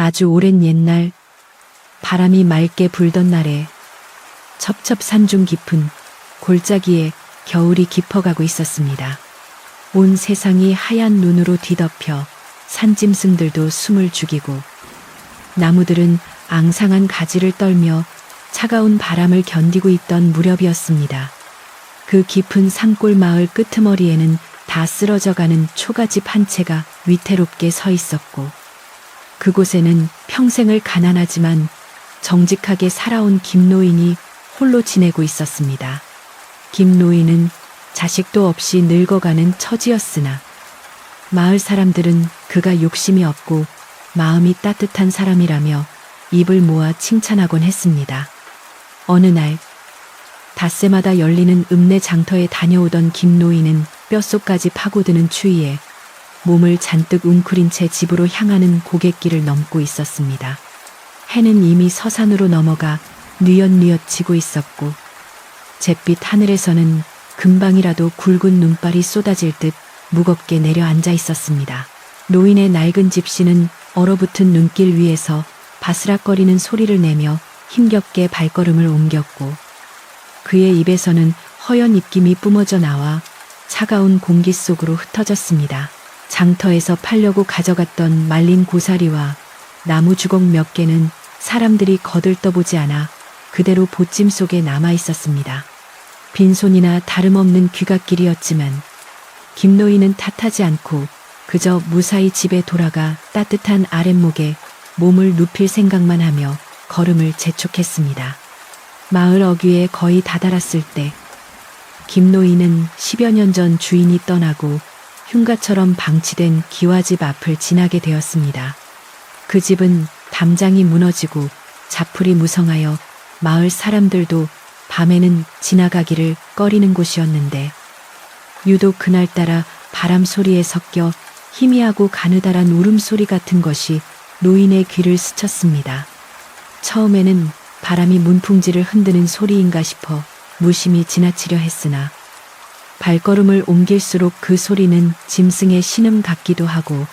아주 오랜 옛날 바람이 맑게 불던 날에 첩첩산중 깊은 골짜기에 겨울이 깊어가고 있었습니다. 온 세상이 하얀 눈으로 뒤덮여 산짐승들도 숨을 죽이고 나무들은 앙상한 가지를 떨며 차가운 바람을 견디고 있던 무렵이었습니다. 그 깊은 산골 마을 끄트머리에는 다 쓰러져가는 초가집 한 채가 위태롭게 서 있었고 그곳에는 평생을 가난하지만 정직하게 살아온 김노인이 홀로 지내고 있었습니다. 김노인은 자식도 없이 늙어가는 처지였으나 마을 사람들은 그가 욕심이 없고 마음이 따뜻한 사람이라며 입을 모아 칭찬하곤 했습니다. 어느 날 닷새마다 열리는 읍내 장터에 다녀오던 김노인은 뼛속까지 파고드는 추위에 몸을 잔뜩 웅크린 채 집으로 향하는 고갯길을 넘고 있었습니다. 해는 이미 서산으로 넘어가 뉘엿뉘엿 지고 있었고 잿빛 하늘에서는 금방이라도 굵은 눈발이 쏟아질 듯 무겁게 내려앉아 있었습니다. 노인의 낡은 집시는 얼어붙은 눈길 위에서 바스락거리는 소리를 내며 힘겹게 발걸음을 옮겼고 그의 입에서는 허연 입김이 뿜어져 나와 차가운 공기 속으로 흩어졌습니다. 장터에서 팔려고 가져갔던 말린 고사리와 나무 주걱 몇 개는 사람들이 거들떠보지 않아 그대로 보찜 속에 남아 있었습니다. 빈손이나 다름없는 귀갓길이었지만 김노인은 탓하지 않고 그저 무사히 집에 돌아가 따뜻한 아랫목에 몸을 눕힐 생각만 하며 걸음을 재촉했습니다. 마을 어귀에 거의 다다랐을 때 김노인은 10여 년 전 주인이 떠나고 흉가처럼 방치된 기와집 앞을 지나게 되었습니다. 그 집은 담장이 무너지고 자풀이 무성하여 마을 사람들도 밤에는 지나가기를 꺼리는 곳이었는데 유독 그날따라 바람 소리에 섞여 희미하고 가느다란 울음소리 같은 것이 노인의 귀를 스쳤습니다. 처음에는 바람이 문풍지를 흔드는 소리인가 싶어 무심히 지나치려 했으나 발걸음을 옮길수록 그 소리는 짐승의 신음 같기도 하고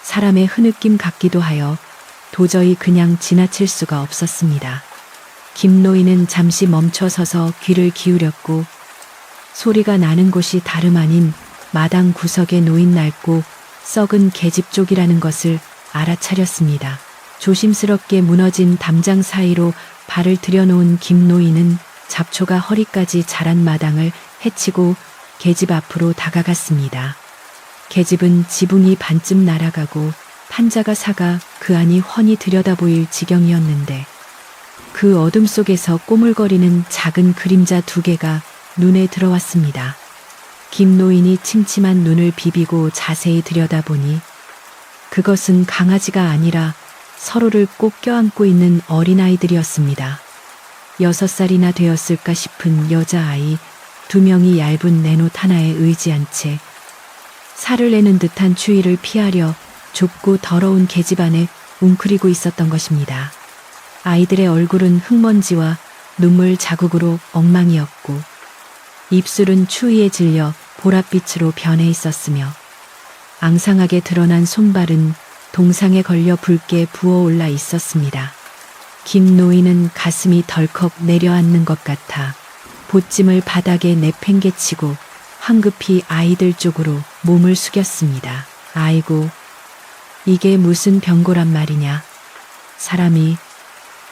사람의 흐느낌 같기도 하여 도저히 그냥 지나칠 수가 없었습니다. 김노인은 잠시 멈춰서서 귀를 기울였고 소리가 나는 곳이 다름 아닌 마당 구석에 놓인 낡고 썩은 계집 쪽이라는 것을 알아차렸습니다. 조심스럽게 무너진 담장 사이로 발을 들여놓은 김노인은 잡초가 허리까지 자란 마당을 헤치고 계집 앞으로 다가갔습니다. 계집은 지붕이 반쯤 날아가고 판자가 사가 그 안이 훤히 들여다보일 지경이었는데 그 어둠 속에서 꼬물거리는 작은 그림자 2개가 눈에 들어왔습니다. 김노인이 침침한 눈을 비비고 자세히 들여다보니 그것은 강아지가 아니라 서로를 꼭 껴안고 있는 어린아이들이었습니다. 6살이나 되었을까 싶은 여자아이 2명이 얇은 내옷 하나에 의지한 채 살을 내는 듯한 추위를 피하려 좁고 더러운 계집 안에 웅크리고 있었던 것입니다. 아이들의 얼굴은 흙먼지와 눈물 자국으로 엉망이었고 입술은 추위에 질려 보랏빛으로 변해 있었으며 앙상하게 드러난 손발은 동상에 걸려 붉게 부어올라 있었습니다. 김노인은 가슴이 덜컥 내려앉는 것 같아 보찜을 바닥에 내팽개치고 황급히 아이들 쪽으로 몸을 숙였습니다. 아이고, 이게 무슨 병고란 말이냐. 사람이,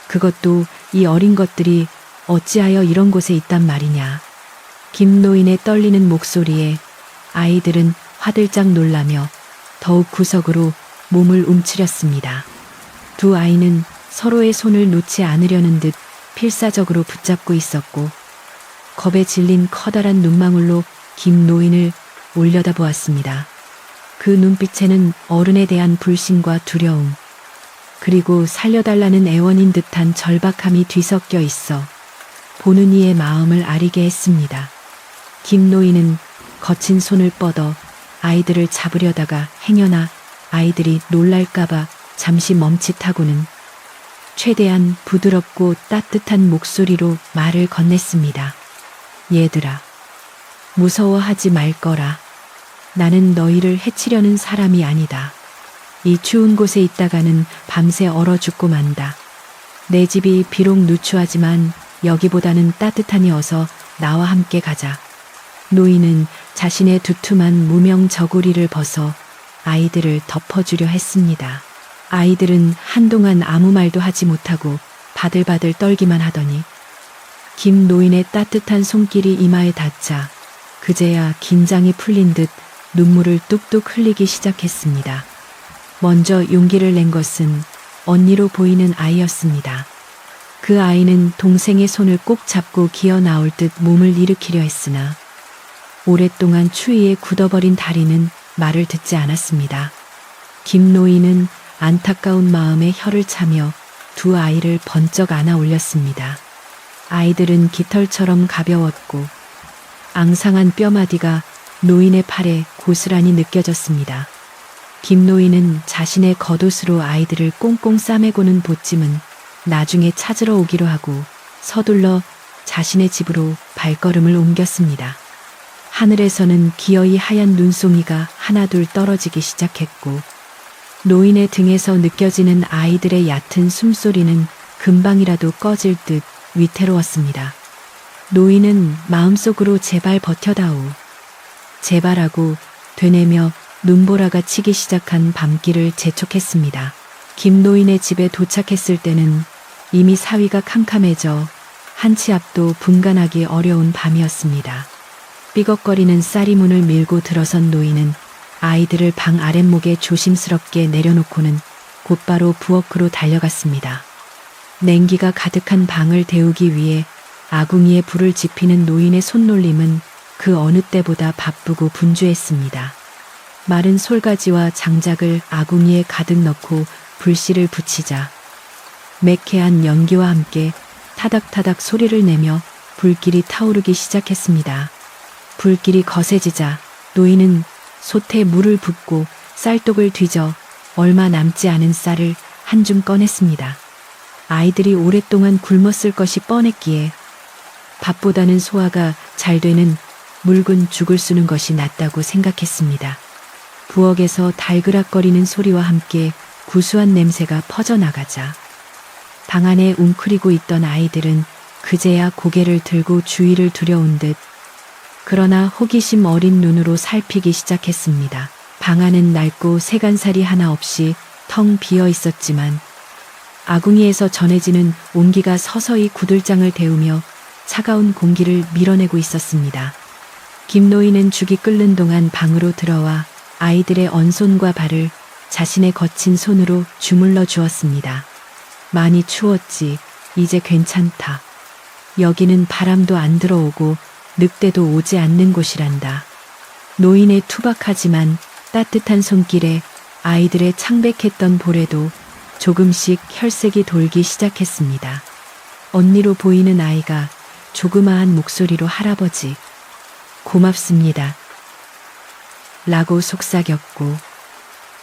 그것도 이 어린 것들이 어찌하여 이런 곳에 있단 말이냐. 김노인의 떨리는 목소리에 아이들은 화들짝 놀라며 더욱 구석으로 몸을 움츠렸습니다. 2 아이는 서로의 손을 놓지 않으려는 듯 필사적으로 붙잡고 있었고 겁에 질린 커다란 눈망울로 김노인을 올려다보았습니다. 그 눈빛에는 어른에 대한 불신과 두려움 그리고 살려달라는 애원인 듯한 절박함이 뒤섞여 있어 보는 이의 마음을 아리게 했습니다. 김노인은 거친 손을 뻗어 아이들을 잡으려다가 행여나 아이들이 놀랄까봐 잠시 멈칫하고는 최대한 부드럽고 따뜻한 목소리로 말을 건넸습니다. 얘들아, 무서워하지 말거라. 나는 너희를 해치려는 사람이 아니다. 이 추운 곳에 있다가는 밤새 얼어 죽고 만다. 내 집이 비록 누추하지만 여기보다는 따뜻하니 어서 나와 함께 가자. 노인은 자신의 두툼한 무명 저고리를 벗어 아이들을 덮어주려 했습니다. 아이들은 한동안 아무 말도 하지 못하고 바들바들 떨기만 하더니 김 노인의 따뜻한 손길이 이마에 닿자 그제야 긴장이 풀린 듯 눈물을 뚝뚝 흘리기 시작했습니다. 먼저 용기를 낸 것은 언니로 보이는 아이였습니다. 그 아이는 동생의 손을 꼭 잡고 기어 나올 듯 몸을 일으키려 했으나 오랫동안 추위에 굳어버린 다리는 말을 듣지 않았습니다. 김 노인은 안타까운 마음에 혀를 차며 두 아이를 번쩍 안아 올렸습니다. 아이들은 깃털처럼 가벼웠고 앙상한 뼈마디가 노인의 팔에 고스란히 느껴졌습니다. 김 노인은 자신의 겉옷으로 아이들을 꽁꽁 싸매고는 보찜은 나중에 찾으러 오기로 하고 서둘러 자신의 집으로 발걸음을 옮겼습니다. 하늘에서는 기어이 하얀 눈송이가 하나둘 떨어지기 시작했고 노인의 등에서 느껴지는 아이들의 얕은 숨소리는 금방이라도 꺼질 듯 위태로웠습니다. 노인은 마음속으로 제발 버텨다오. 제발하고 되뇌며 눈보라가 치기 시작한 밤길을 재촉했습니다. 김 노인의 집에 도착했을 때는 이미 사위가 캄캄해져 한 치 앞도 분간하기 어려운 밤이었습니다. 삐걱거리는 쌀이 문을 밀고 들어선 노인은 아이들을 방 아랫목에 조심스럽게 내려놓고는 곧바로 부엌으로 달려갔습니다. 냉기가 가득한 방을 데우기 위해 아궁이에 불을 지피는 노인의 손놀림은 그 어느 때보다 바쁘고 분주했습니다. 마른 솔가지와 장작을 아궁이에 가득 넣고 불씨를 붙이자 매캐한 연기와 함께 타닥타닥 소리를 내며 불길이 타오르기 시작했습니다. 불길이 거세지자 노인은 솥에 물을 붓고 쌀독을 뒤져 얼마 남지 않은 쌀을 한 줌 꺼냈습니다. 아이들이 오랫동안 굶었을 것이 뻔했기에 밥보다는 소화가 잘 되는 묽은 죽을 쓰는 것이 낫다고 생각했습니다. 부엌에서 달그락거리는 소리와 함께 구수한 냄새가 퍼져나가자 방 안에 웅크리고 있던 아이들은 그제야 고개를 들고 주위를 두려운 듯 그러나 호기심 어린 눈으로 살피기 시작했습니다. 방 안은 낡고 세간살이 하나 없이 텅 비어 있었지만 아궁이에서 전해지는 온기가 서서히 구들장을 데우며 차가운 공기를 밀어내고 있었습니다. 김 노인은 죽이 끓는 동안 방으로 들어와 아이들의 언손과 발을 자신의 거친 손으로 주물러 주었습니다. 많이 추웠지. 이제 괜찮다. 여기는 바람도 안 들어오고 늑대도 오지 않는 곳이란다. 노인의 투박하지만 따뜻한 손길에 아이들의 창백했던 볼에도 조금씩 혈색이 돌기 시작했습니다. 언니로 보이는 아이가 조그마한 목소리로 할아버지, 고맙습니다. 라고 속삭였고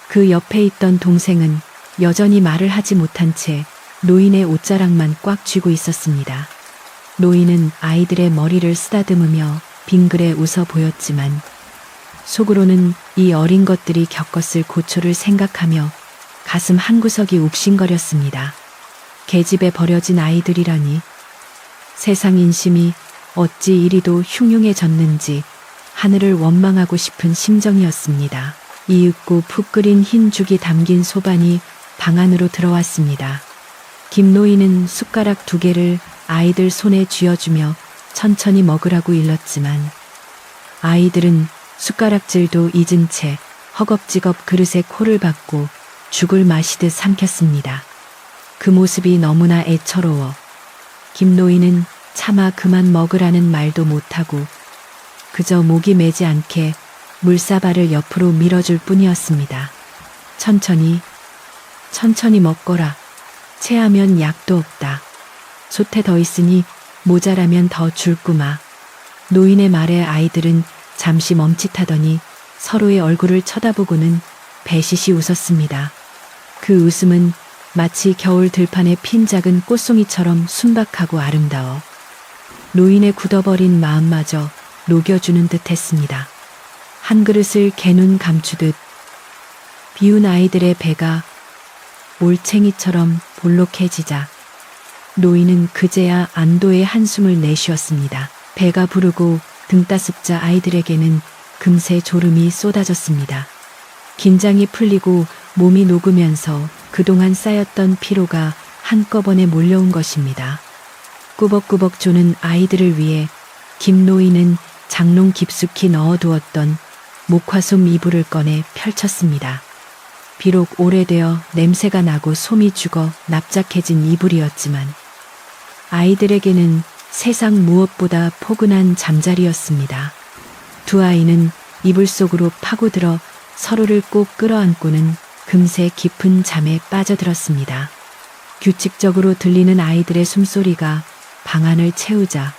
그 옆에 있던 동생은 여전히 말을 하지 못한 채 노인의 옷자락만 꽉 쥐고 있었습니다. 노인은 아이들의 머리를 쓰다듬으며 빙그레 웃어 보였지만 속으로는 이 어린 것들이 겪었을 고초를 생각하며 가슴 한구석이 욱신거렸습니다. 계집에 버려진 아이들이라니 세상 인심이 어찌 이리도 흉흉해졌는지 하늘을 원망하고 싶은 심정이었습니다. 이윽고 푹 끓인 흰 죽이 담긴 소반이 방 안으로 들어왔습니다. 김 노인은 숟가락 2개를 아이들 손에 쥐어주며 천천히 먹으라고 일렀지만 아이들은 숟가락질도 잊은 채 허겁지겁 그릇에 코를 박고 죽을 마시듯 삼켰습니다. 그 모습이 너무나 애처로워 김 노인은 차마 그만 먹으라는 말도 못하고 그저 목이 메지 않게 물사발을 옆으로 밀어줄 뿐이었습니다. 천천히 먹거라. 체하면 약도 없다. 솥에 더 있으니 모자라면 더 줄구마. 노인의 말에 아이들은 잠시 멈칫하더니 서로의 얼굴을 쳐다보고는 배시시 웃었습니다. 그 웃음은 마치 겨울 들판에 핀 작은 꽃송이처럼 순박하고 아름다워 노인의 굳어버린 마음마저 녹여주는 듯 했습니다. 한 그릇을 개눈 감추듯 비운 아이들의 배가 올챙이처럼 볼록해지자 노인은 그제야 안도의 한숨을 내쉬었습니다. 배가 부르고 등 따습자 아이들에게는 금세 졸음이 쏟아졌습니다. 긴장이 풀리고 몸이 녹으면서 그동안 쌓였던 피로가 한꺼번에 몰려온 것입니다. 꾸벅꾸벅 조는 아이들을 위해 김노인은 장롱 깊숙이 넣어두었던 목화솜 이불을 꺼내 펼쳤습니다. 비록 오래되어 냄새가 나고 솜이 죽어 납작해진 이불이었지만 아이들에게는 세상 무엇보다 포근한 잠자리였습니다. 두 아이는 이불 속으로 파고들어 서로를 꼭 끌어안고는 금세 깊은 잠에 빠져들었습니다. 규칙적으로 들리는 아이들의 숨소리가 방안을 채우자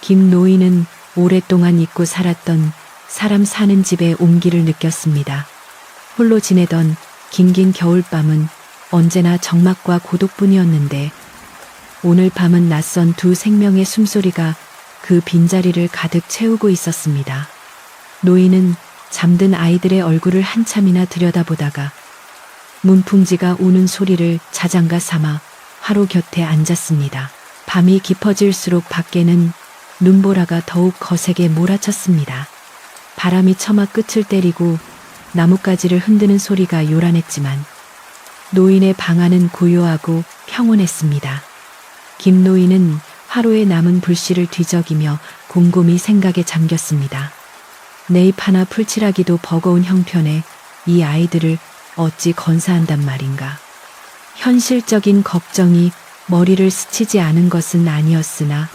김노인은 오랫동안 잊고 살았던 사람 사는 집의 온기를 느꼈습니다. 홀로 지내던 긴긴 겨울밤은 언제나 적막과 고독뿐이었는데 오늘 밤은 낯선 두 생명의 숨소리가 그 빈자리를 가득 채우고 있었습니다. 노인은 잠든 아이들의 얼굴을 한참이나 들여다보다가 문풍지가 우는 소리를 자장가 삼아 화로 곁에 앉았습니다. 밤이 깊어질수록 밖에는 눈보라가 더욱 거세게 몰아쳤습니다. 바람이 처마 끝을 때리고 나뭇가지를 흔드는 소리가 요란했지만 노인의 방안은 고요하고 평온했습니다. 김노인은 화로에 남은 불씨를 뒤적이며 곰곰이 생각에 잠겼습니다. 내 입 하나 풀칠하기도 버거운 형편에 이 아이들을 어찌 건사한단 말인가. 현실적인 걱정이 머리를 스치지 않은 것은 아니었으나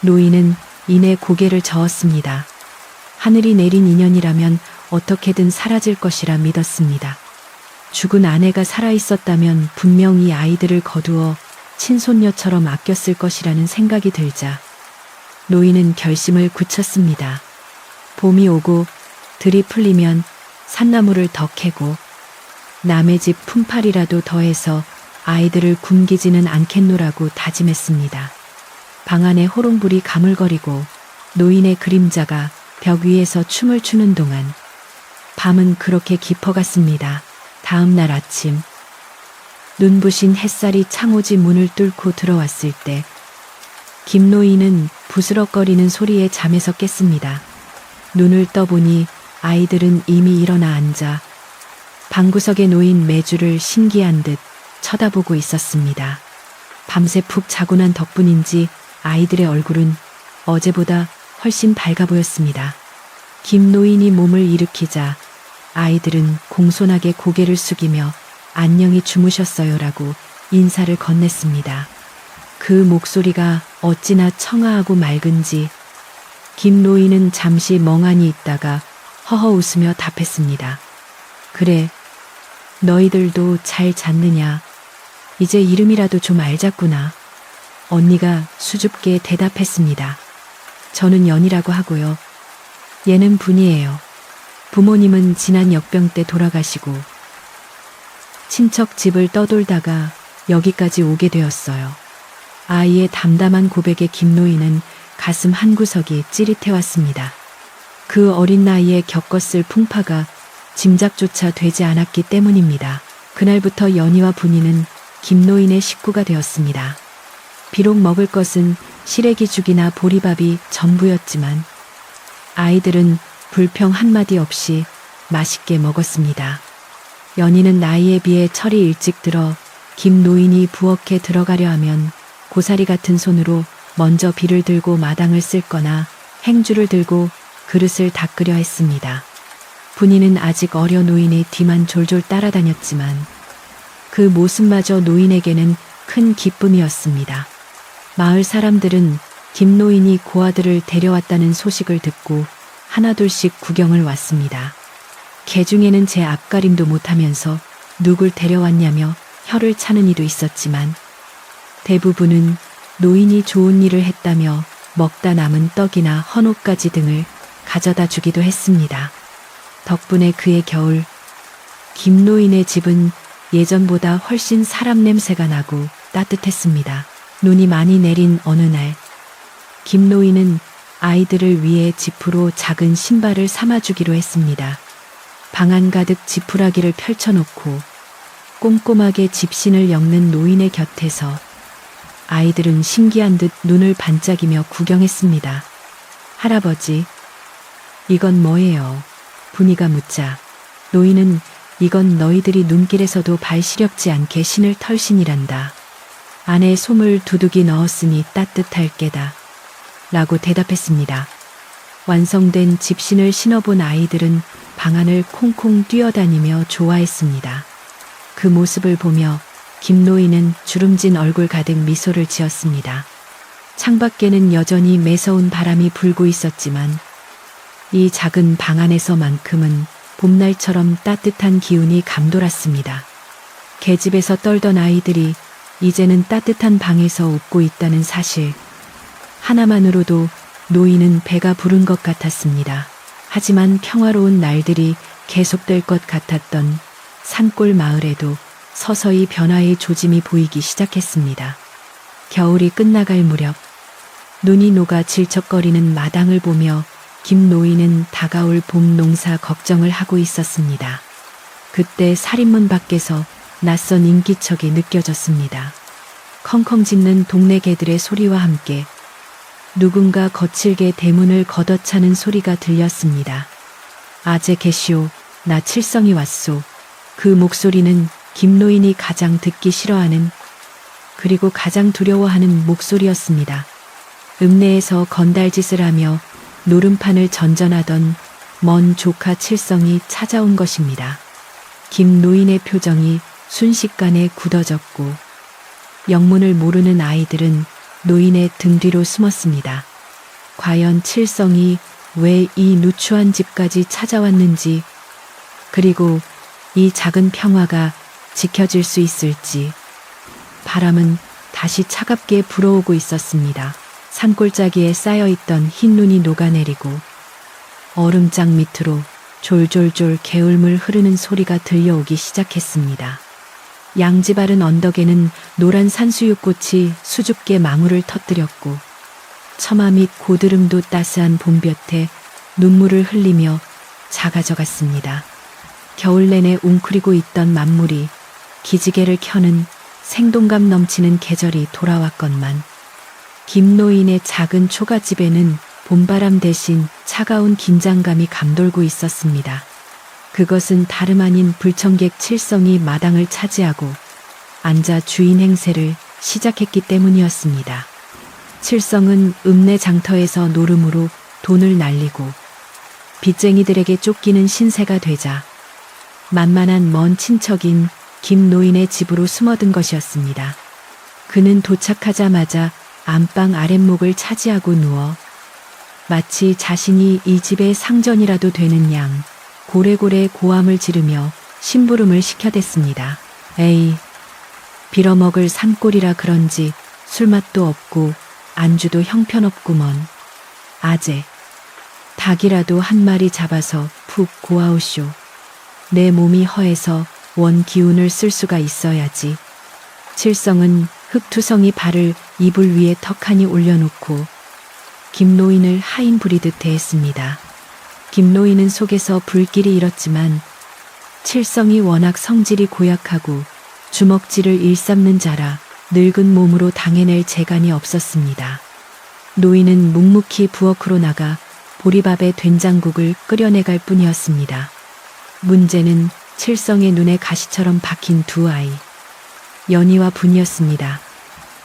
노인은 이내 고개를 저었습니다. 하늘이 내린 인연이라면 어떻게든 사라질 것이라 믿었습니다. 죽은 아내가 살아있었다면 분명 이 아이들을 거두어 친손녀처럼 아꼈을 것이라는 생각이 들자 노인은 결심을 굳혔습니다. 봄이 오고 들이 풀리면 산나물을 더 캐고 남의 집 품팔이라도 더해서 아이들을 굶기지는 않겠노라고 다짐했습니다. 방 안에 호롱불이 가물거리고 노인의 그림자가 벽 위에서 춤을 추는 동안 밤은 그렇게 깊어갔습니다. 다음 날 아침 눈부신 햇살이 창호지 문을 뚫고 들어왔을 때 김노인은 부스럭거리는 소리에 잠에서 깼습니다. 눈을 떠보니 아이들은 이미 일어나 앉아 방구석에 놓인 메주를 신기한 듯 쳐다보고 있었습니다. 밤새 푹 자고 난 덕분인지 아이들의 얼굴은 어제보다 훨씬 밝아 보였습니다. 김노인이 몸을 일으키자 아이들은 공손하게 고개를 숙이며 안녕히 주무셨어요라고 인사를 건넸습니다. 그 목소리가 어찌나 청아하고 맑은지 김노인은 잠시 멍하니 있다가 허허 웃으며 답했습니다. 그래, 너희들도 잘 잤느냐. 이제 이름이라도 좀 알자꾸나. 언니가 수줍게 대답했습니다. 저는 연이라고 하고요. 얘는 분이에요. 부모님은 지난 역병 때 돌아가시고 친척 집을 떠돌다가 여기까지 오게 되었어요. 아이의 담담한 고백에 김노인은 가슴 한구석이 찌릿해왔습니다. 그 어린 나이에 겪었을 풍파가 짐작조차 되지 않았기 때문입니다. 그날부터 연희와 분이는 김노인의 식구가 되었습니다. 비록 먹을 것은 시래기죽이나 보리밥이 전부였지만 아이들은 불평 한마디 없이 맛있게 먹었습니다. 연희는 나이에 비해 철이 일찍 들어 김노인이 부엌에 들어가려 하면 고사리 같은 손으로 먼저 비를 들고 마당을 쓸거나 행주를 들고 그릇을 닦으려 했습니다. 분이는 아직 어려 노인의 뒤만 졸졸 따라다녔지만 그 모습마저 노인에게는 큰 기쁨이었습니다. 마을 사람들은 김노인이 고아들을 데려왔다는 소식을 듣고 하나둘씩 구경을 왔습니다. 개 중에는 제 앞가림도 못하면서 누굴 데려왔냐며 혀를 차는 이도 있었지만 대부분은 노인이 좋은 일을 했다며 먹다 남은 떡이나 헌옷가지 등을 가져다 주기도 했습니다. 덕분에 그의 겨울 김노인의 집은 예전보다 훨씬 사람 냄새가 나고 따뜻했습니다. 눈이 많이 내린 어느 날 김노인은 아이들을 위해 지프로 작은 신발을 삼아주기로 했습니다. 방 안 가득 지푸라기를 펼쳐놓고 꼼꼼하게 집신을 엮는 노인의 곁에서 아이들은 신기한 듯 눈을 반짝이며 구경했습니다. 할아버지, 이건 뭐예요? 분이가 묻자 노인은 이건 너희들이 눈길에서도 발 시렵지 않게 신을 털신이란다. 안에 솜을 두둑이 넣었으니 따뜻할 게다. 라고 대답했습니다. 완성된 집신을 신어본 아이들은 방 안을 콩콩 뛰어다니며 좋아했습니다. 그 모습을 보며 김노인은 주름진 얼굴 가득 미소를 지었습니다. 창밖에는 여전히 매서운 바람이 불고 있었지만 이 작은 방 안에서만큼은 봄날처럼 따뜻한 기운이 감돌았습니다. 계집에서 떨던 아이들이 이제는 따뜻한 방에서 웃고 있다는 사실 하나만으로도 노인은 배가 부른 것 같았습니다. 하지만 평화로운 날들이 계속될 것 같았던 산골 마을에도 서서히 변화의 조짐이 보이기 시작했습니다. 겨울이 끝나갈 무렵 눈이 녹아 질척거리는 마당을 보며 김노인은 다가올 봄 농사 걱정을 하고 있었습니다. 그때 살인문 밖에서 낯선 인기척이 느껴졌습니다. 컹컹 짖는 동네 개들의 소리와 함께 누군가 거칠게 대문을 걷어차는 소리가 들렸습니다. 아재 계시오, 나 칠성이 왔소. 그 목소리는 김노인이 가장 듣기 싫어하는 그리고 가장 두려워하는 목소리였습니다. 읍내에서 건달짓을 하며 노름판을 전전하던 먼 조카 칠성이 찾아온 것입니다. 김노인의 표정이 순식간에 굳어졌고 영문을 모르는 아이들은 노인의 등 뒤로 숨었습니다. 과연 칠성이 왜 이 누추한 집까지 찾아왔는지, 그리고 이 작은 평화가 지켜질 수 있을지. 바람은 다시 차갑게 불어오고 있었습니다. 산골짜기에 쌓여있던 흰 눈이 녹아내리고 얼음장 밑으로 졸졸졸 개울물 흐르는 소리가 들려오기 시작했습니다. 양지바른 언덕에는 노란 산수유꽃이 수줍게 망울을 터뜨렸고 처마 및 고드름도 따스한 봄볕에 눈물을 흘리며 작아져갔습니다. 겨울 내내 웅크리고 있던 만물이 기지개를 켜는 생동감 넘치는 계절이 돌아왔건만 김노인의 작은 초가집에는 봄바람 대신 차가운 긴장감이 감돌고 있었습니다. 그것은 다름 아닌 불청객 칠성이 마당을 차지하고 앉아 주인 행세를 시작했기 때문이었습니다. 칠성은 읍내 장터에서 노름으로 돈을 날리고 빚쟁이들에게 쫓기는 신세가 되자 만만한 먼 친척인 김노인의 집으로 숨어든 것이었습니다. 그는 도착하자마자 안방 아랫목을 차지하고 누워 마치 자신이 이 집의 상전이라도 되는 양 고래고래 고함을 지르며 심부름을 시켜댔습니다. 에이, 빌어먹을 산골이라 그런지 술맛도 없고 안주도 형편없구먼. 아재, 닭이라도 한 마리 잡아서 푹 고아오쇼. 내 몸이 허해서 원 기운을 쓸 수가 있어야지. 칠성은 흙투성이 발을 이불 위에 턱하니 올려놓고 김노인을 하인 부리듯 대했습니다. 김노인은 속에서 불길이 일었지만 칠성이 워낙 성질이 고약하고 주먹질을 일삼는 자라 늙은 몸으로 당해낼 재간이 없었습니다. 노인은 묵묵히 부엌으로 나가 보리밥에 된장국을 끓여내갈 뿐이었습니다. 문제는 칠성의 눈에 가시처럼 박힌 두 아이, 연희와 분이었습니다.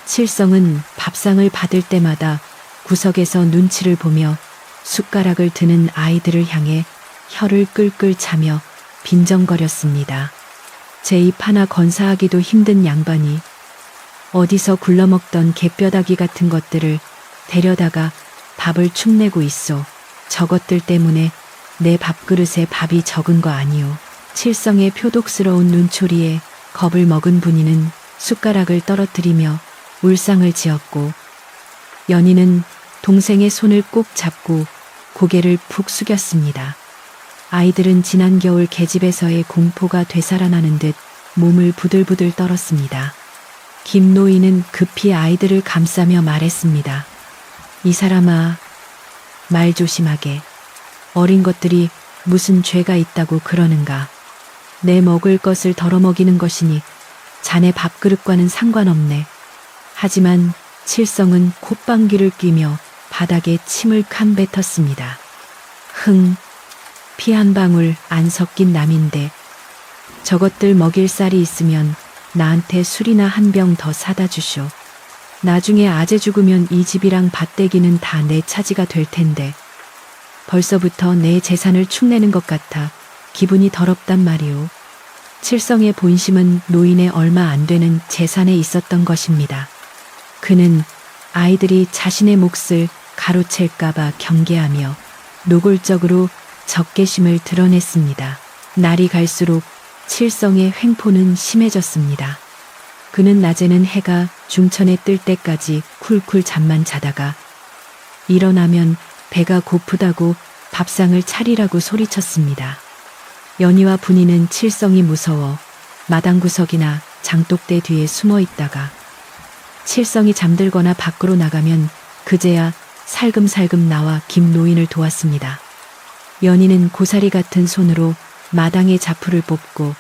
칠성은 밥상을 받을 때마다 구석에서 눈치를 보며 숟가락을 드는 아이들을 향해 혀를 끌끌 차며 빈정거렸습니다. 제 입 하나 건사하기도 힘든 양반이 어디서 굴러먹던 개뼈다귀 같은 것들을 데려다가 밥을 축내고 있어. 저것들 때문에 내 밥그릇에 밥이 적은 거 아니오. 칠성의 표독스러운 눈초리에 겁을 먹은 분이는 숟가락을 떨어뜨리며 울상을 지었고 연희는 동생의 손을 꼭 잡고 고개를 푹 숙였습니다. 아이들은 지난 겨울 계집에서의 공포가 되살아나는 듯 몸을 부들부들 떨었습니다. 김노인은 급히 아이들을 감싸며 말했습니다. 이 사람아, 말 조심하게. 어린 것들이 무슨 죄가 있다고 그러는가. 내 먹을 것을 덜어먹이는 것이니 자네 밥그릇과는 상관없네. 하지만 칠성은 콧방귀를 뀌며 바닥에 침을 칸 뱉었습니다. 피 한 방울 안 섞인 남인데 저것들 먹일 쌀이 있으면 나한테 술이나 한 병 더 사다 주쇼. 나중에 아재 죽으면 이 집이랑 밭대기는 다 내 차지가 될 텐데 벌써부터 내 재산을 축내는 것 같아 기분이 더럽단 말이오. 칠성의 본심은 노인의 얼마 안 되는 재산에 있었던 것입니다. 그는 아이들이 자신의 몫을 가로챌까봐 경계하며 노골적으로 적개심을 드러냈습니다. 날이 갈수록 칠성의 횡포는 심해졌습니다. 그는 낮에는 해가 중천에 뜰 때까지 쿨쿨 잠만 자다가 일어나면 배가 고프다고 밥상을 차리라고 소리쳤습니다. 연희와 분이는 칠성이 무서워 마당구석이나 장독대 뒤에 숨어 있다가 칠성이 잠들거나 밖으로 나가면 그제야 살금살금 나와 김노인을 도왔습니다. 연희는 고사리 같은 손으로 마당의 자풀을 뽑고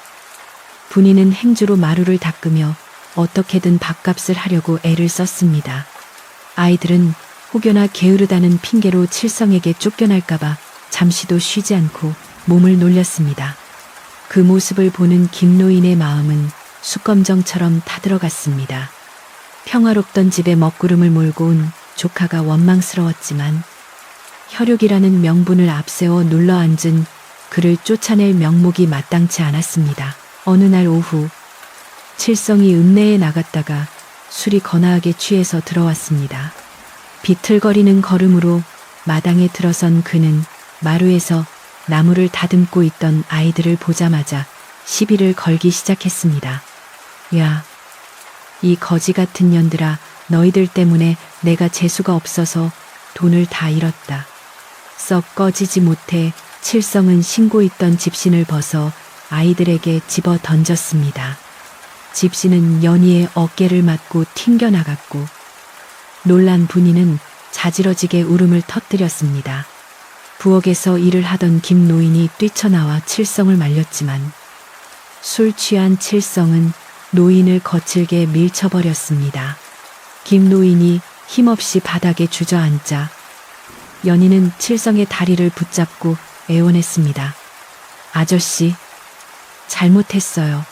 분이는 행주로 마루를 닦으며 어떻게든 밥값을 하려고 애를 썼습니다. 아이들은 혹여나 게으르다는 핑계로 칠성에게 쫓겨날까봐 잠시도 쉬지 않고 몸을 놀렸습니다. 그 모습을 보는 김노인의 마음은 숯검정처럼 타들어갔습니다. 평화롭던 집에 먹구름을 몰고 온 조카가 원망스러웠지만 혈육이라는 명분을 앞세워 눌러앉은 그를 쫓아낼 명목이 마땅치 않았습니다. 어느 날 오후 칠성이 읍내에 나갔다가 술이 거나하게 취해서 들어왔습니다. 비틀거리는 걸음으로 마당에 들어선 그는 마루에서 나무를 다듬고 있던 아이들을 보자마자 시비를 걸기 시작했습니다. 야, 이 거지 같은 년들아, 너희들 때문에 내가 재수가 없어서 돈을 다 잃었다. 썩 꺼지지 못해 칠성은 신고 있던 집신을 벗어 아이들에게 집어 던졌습니다. 집신은 연희의 어깨를 맞고 튕겨나갔고 놀란 분이는 자지러지게 울음을 터뜨렸습니다. 부엌에서 일을 하던 김노인이 뛰쳐나와 칠성을 말렸지만 술 취한 칠성은 노인을 거칠게 밀쳐버렸습니다. 김노인이 힘없이 바닥에 주저앉자 연희는 칠성의 다리를 붙잡고 애원했습니다. 아저씨, 잘못했어요.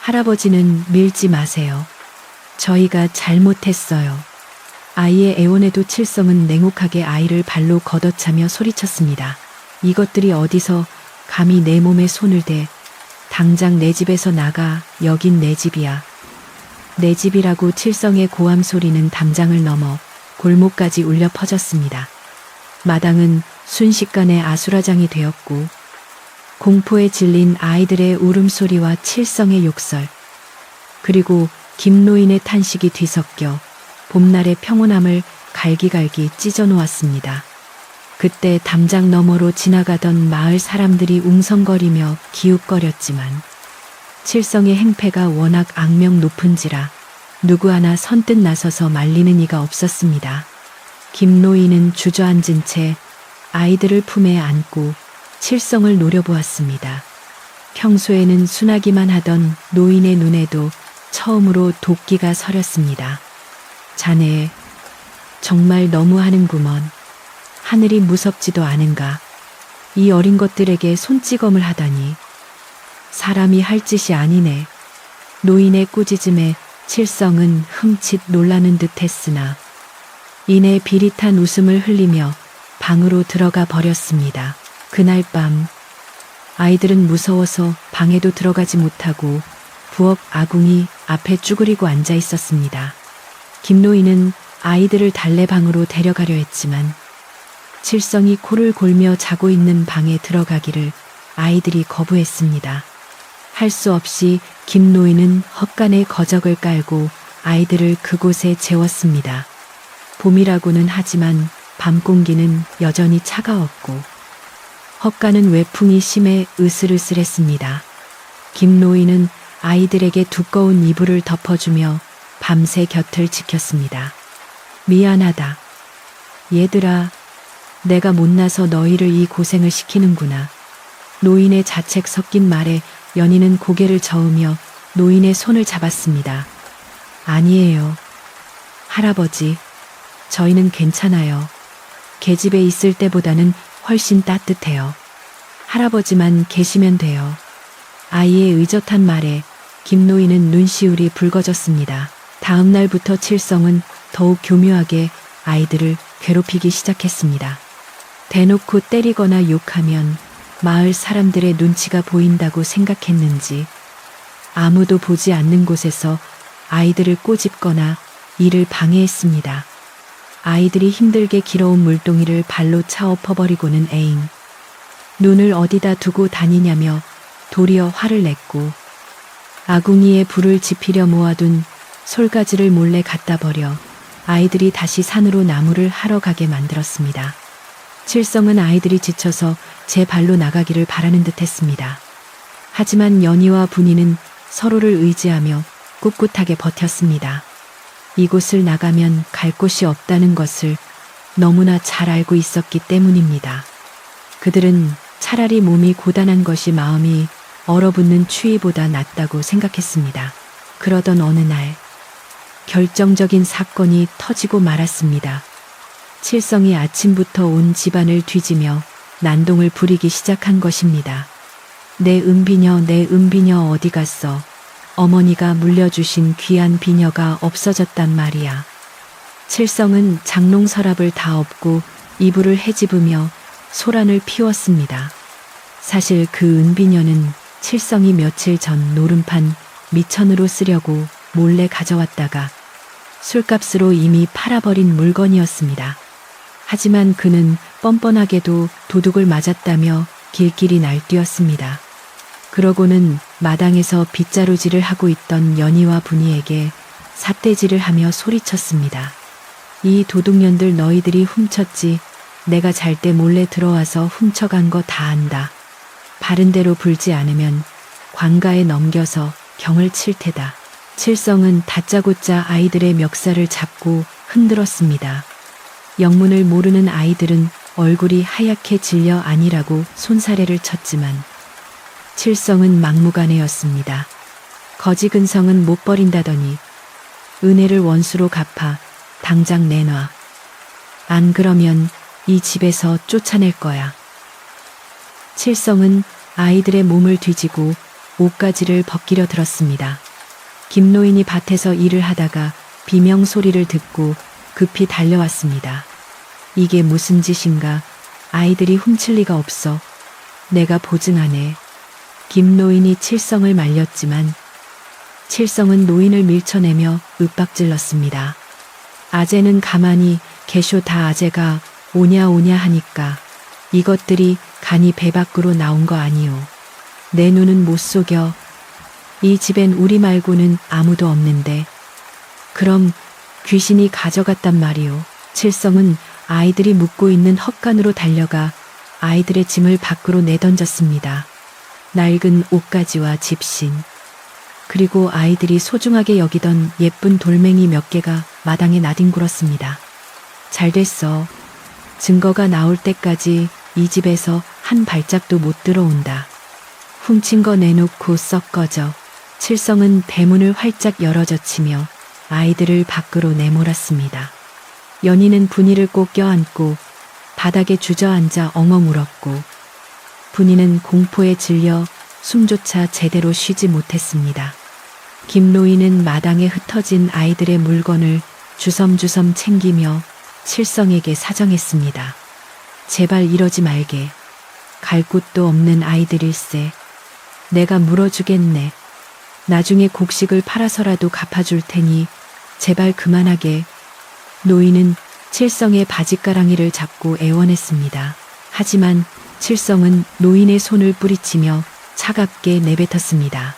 할아버지는 밀지 마세요. 저희가 잘못했어요. 아이의 애원에도 칠성은 냉혹하게 아이를 발로 걷어차며 소리쳤습니다. 이것들이 어디서 감히 내 몸에 손을 대. 당장 내 집에서 나가. 여긴 내 집이야. 내 집이라고 칠성의 고함 소리는 담장을 넘어 골목까지 울려 퍼졌습니다. 마당은 순식간에 아수라장이 되었고 공포에 질린 아이들의 울음소리와 칠성의 욕설 그리고 김노인의 탄식이 뒤섞여 봄날의 평온함을 갈기갈기 찢어놓았습니다. 그때 담장 너머로 지나가던 마을 사람들이 웅성거리며 기웃거렸지만 칠성의 행패가 워낙 악명 높은지라 누구 하나 선뜻 나서서 말리는 이가 없었습니다. 김노인은 주저앉은 채 아이들을 품에 안고 칠성을 노려보았습니다. 평소에는 순하기만 하던 노인의 눈에도 처음으로 도끼가 서렸습니다. 자네, 정말 너무하는구먼. 하늘이 무섭지도 않은가. 이 어린 것들에게 손찌검을 하다니. 사람이 할 짓이 아니네. 노인의 꾸짖음에 칠성은 흠칫 놀라는 듯 했으나 이내 비릿한 웃음을 흘리며 방으로 들어가 버렸습니다. 그날 밤 아이들은 무서워서 방에도 들어가지 못하고 부엌 아궁이 앞에 쭈그리고 앉아 있었습니다. 김노인은 아이들을 달래방으로 데려가려 했지만 칠성이 코를 골며 자고 있는 방에 들어가기를 아이들이 거부했습니다. 할 수 없이 김노인은 헛간에 거적을 깔고 아이들을 그곳에 재웠습니다. 봄이라고는 하지만 밤 공기는 여전히 차가웠고 헛간은 외풍이 심해 으슬으슬했습니다. 김노인은 아이들에게 두꺼운 이불을 덮어주며 밤새 곁을 지켰습니다. 미안하다. 얘들아, 내가 못나서 너희를 이 고생을 시키는구나. 노인의 자책 섞인 말에 연희는 고개를 저으며 노인의 손을 잡았습니다. 아니에요. 할아버지, 저희는 괜찮아요. 계집에 있을 때보다는 훨씬 따뜻해요. 할아버지만 계시면 돼요. 아이의 의젓한 말에 김노인은 눈시울이 붉어졌습니다. 다음 날부터 칠성은 더욱 교묘하게 아이들을 괴롭히기 시작했습니다. 대놓고 때리거나 욕하면 마을 사람들의 눈치가 보인다고 생각했는지 아무도 보지 않는 곳에서 아이들을 꼬집거나 일을 방해했습니다. 아이들이 힘들게 길어온 물동이를 발로 차 엎어버리고는 에잉, 눈을 어디다 두고 다니냐며 도리어 화를 냈고 아궁이에 불을 지피려 모아둔 솔가지를 몰래 갖다 버려 아이들이 다시 산으로 나무를 하러 가게 만들었습니다. 칠성은 아이들이 지쳐서 제 발로 나가기를 바라는 듯 했습니다. 하지만 연희와 분이는 서로를 의지하며 꿋꿋하게 버텼습니다. 이곳을 나가면 갈 곳이 없다는 것을 너무나 잘 알고 있었기 때문입니다. 그들은 차라리 몸이 고단한 것이 마음이 얼어붙는 추위보다 낫다고 생각했습니다. 그러던 어느 날 결정적인 사건이 터지고 말았습니다. 칠성이 아침부터 온 집안을 뒤지며 난동을 부리기 시작한 것입니다. 내 은비녀 어디 갔어? 어머니가 물려주신 귀한 비녀가 없어졌단 말이야. 칠성은 장롱 서랍을 다 엎고 이불을 헤집으며 소란을 피웠습니다. 사실 그 은비녀는 칠성이 며칠 전 노름판 미천으로 쓰려고 몰래 가져왔다가 술값으로 이미 팔아버린 물건이었습니다. 하지만 그는 뻔뻔하게도 도둑을 맞았다며 길길이 날뛰었습니다. 그러고는 마당에서 빗자루질을 하고 있던 연희와 분이에게 삿대질을 하며 소리쳤습니다. 이 도둑년들 너희들이 훔쳤지. 내가 잘 때 몰래 들어와서 훔쳐간 거 다 안다. 바른 대로 불지 않으면 관가에 넘겨서 경을 칠 테다. 칠성은 다짜고짜 아이들의 멱살을 잡고 흔들었습니다. 영문을 모르는 아이들은 얼굴이 하얗게 질려 아니라고 손사래를 쳤지만 칠성은 막무가내였습니다. 거지근성은 못 버린다더니 은혜를 원수로 갚아 당장 내놔. 안 그러면 이 집에서 쫓아낼 거야. 칠성은 아이들의 몸을 뒤지고 옷가지를 벗기려 들었습니다. 김노인이 밭에서 일을 하다가 비명 소리를 듣고 급히 달려왔습니다. 이게 무슨 짓인가? 아이들이 훔칠 리가 없어. 내가 보증하네. 김노인이 칠성을 말렸지만 칠성은 노인을 밀쳐내며 윽박질렀습니다. 아재는 가만히 계쇼. 다 아재가 오냐 하니까 이것들이 간이 배 밖으로 나온 거 아니오. 내 눈은 못 속여. 이 집엔 우리 말고는 아무도 없는데 그럼 귀신이 가져갔단 말이오. 칠성은 아이들이 묻고 있는 헛간으로 달려가 아이들의 짐을 밖으로 내던졌습니다. 낡은 옷가지와 집신, 그리고 아이들이 소중하게 여기던 예쁜 돌멩이 몇 개가 마당에 나뒹굴었습니다. 잘 됐어. 증거가 나올 때까지 이 집에서 한 발짝도 못 들어온다. 훔친 거 내놓고 썩 꺼져. 칠성은 대문을 활짝 열어젖히며 아이들을 밖으로 내몰았습니다. 연희는 분이를 꼭 껴안고 바닥에 주저앉아 엉엉 울었고 분이는 공포에 질려 숨조차 제대로 쉬지 못했습니다. 김노인은 마당에 흩어진 아이들의 물건을 주섬주섬 챙기며 칠성에게 사정했습니다. 제발 이러지 말게. 갈 곳도 없는 아이들일세. 내가 물어주겠네. 나중에 곡식을 팔아서라도 갚아줄 테니 제발 그만하게. 노인은 칠성의 바짓가랑이를 잡고 애원했습니다. 하지만 칠성은 노인의 손을 뿌리치며 차갑게 내뱉었습니다.